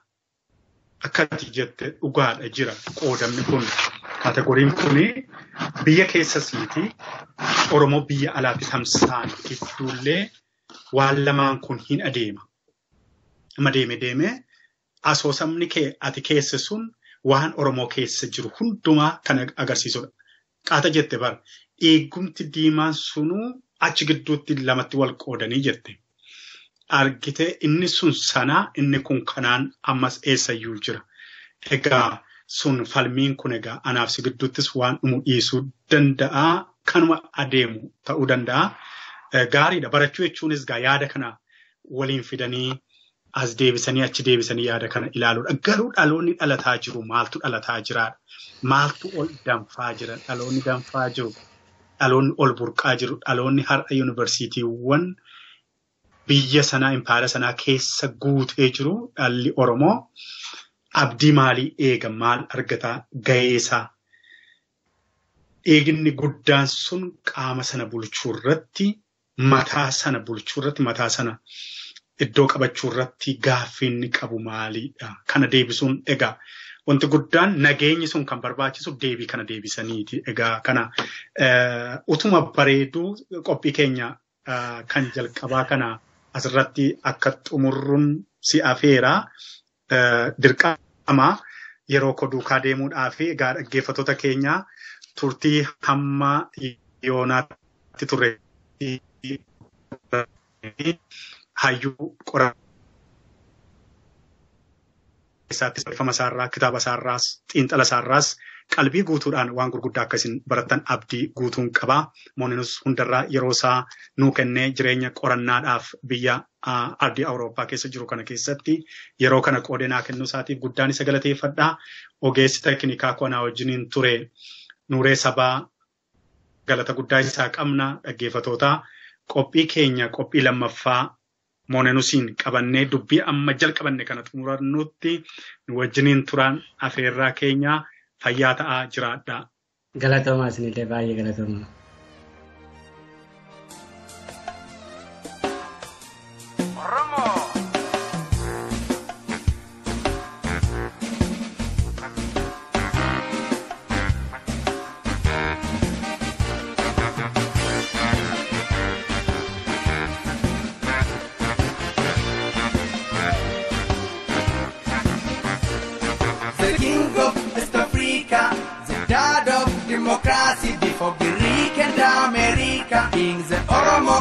Akkatti jette dhugaadha jira qoodamni kun kategoriin kuni biyya keessasiiti Oromoo biyya alaatti tamsaan gidduullee waan lamaan kun hin adeema. Amma deeme asoosamni kee ati keessa sun waan Oromoo keessa jiru hundumaa kan agarsiisudha. Qaata jette bara eegumti diimaan sunuu achi gidduutti lamatti wal qoodanii jette. Argite inni sun sanaa inni kun kanaan ammas eessayyuu jira. Egaa sun falmiin kun egaa anaaf si gidduuttis waan dhumu dhiisuu danda'a kanuma adeemu ta'uu danda'a. Gaariidha barachuu jechuunis gaa yaada kana waliin fidanii as deebisanii achi deebisanii yaada kana ilaaluudha. Garuu dhaloonni dhalataa jiru maaltu dhalataa jiraadha? Maaltu ol danfaa jira? Dhaloonni danfaa jiru, dhaloonni ol burqaa jiru, dhaloonni har'a yuunivarsiitiiwwan biyya sanaa impaayera sanaa keessa guutee jiru dhalli Oromoo abdii maalii eega? Maal argataa gaheesaa? Eeginni guddaan sun qaama sana bulchuu irratti, mataa sana bulchuu irratti, mataa sana iddoo qabachuu irratti gaaffiinni qabu maaliidha? Kana deebisuun egaa wanti guddaan nageenyi sun kan barbaachisu deebii kana deebisaniiti. Egaa kana utuma bareeduu qophii keenya kan jalqabaa kana asirratti akka xumurruun si afeera dirqama yeroo koduukaa deemuudhaaf egaa dhaggeeffattoota keenya turtii hamma yoonaatti ture hayyuu qoraa isaatti barreeffama isaarraa kitaaba isaarraas xiinxala isaarraas qalbii guutuudhaan waan gurguddaa akkasiin barattan abdii guutuun qabaa. Moonenus Hundarraa yeroo isaa nuu kennee jireenya qorannaadhaaf biyya ardii Awurooppaa keessa jiru kana keessatti yeroo kana qoodenaa kennuu isaatiif guddaan isa galateeffadhaa. Ogeessi teknikaa konaa wajjiniin ture nuuree sabaa galata guddaa isaa qabna. Dhaggeeffattoota qophii keenya qophii lammaffaa Moonenusiin qabannee dubbii amma jalqabanne kana xumurannutti nu wajjiniin turan afeerraa keenya fayyaa ta'aa jiraadha. Galatoomaa isinillee baay'ee galatoomaa. Democracy before Greek and America. Diinqi Oromoo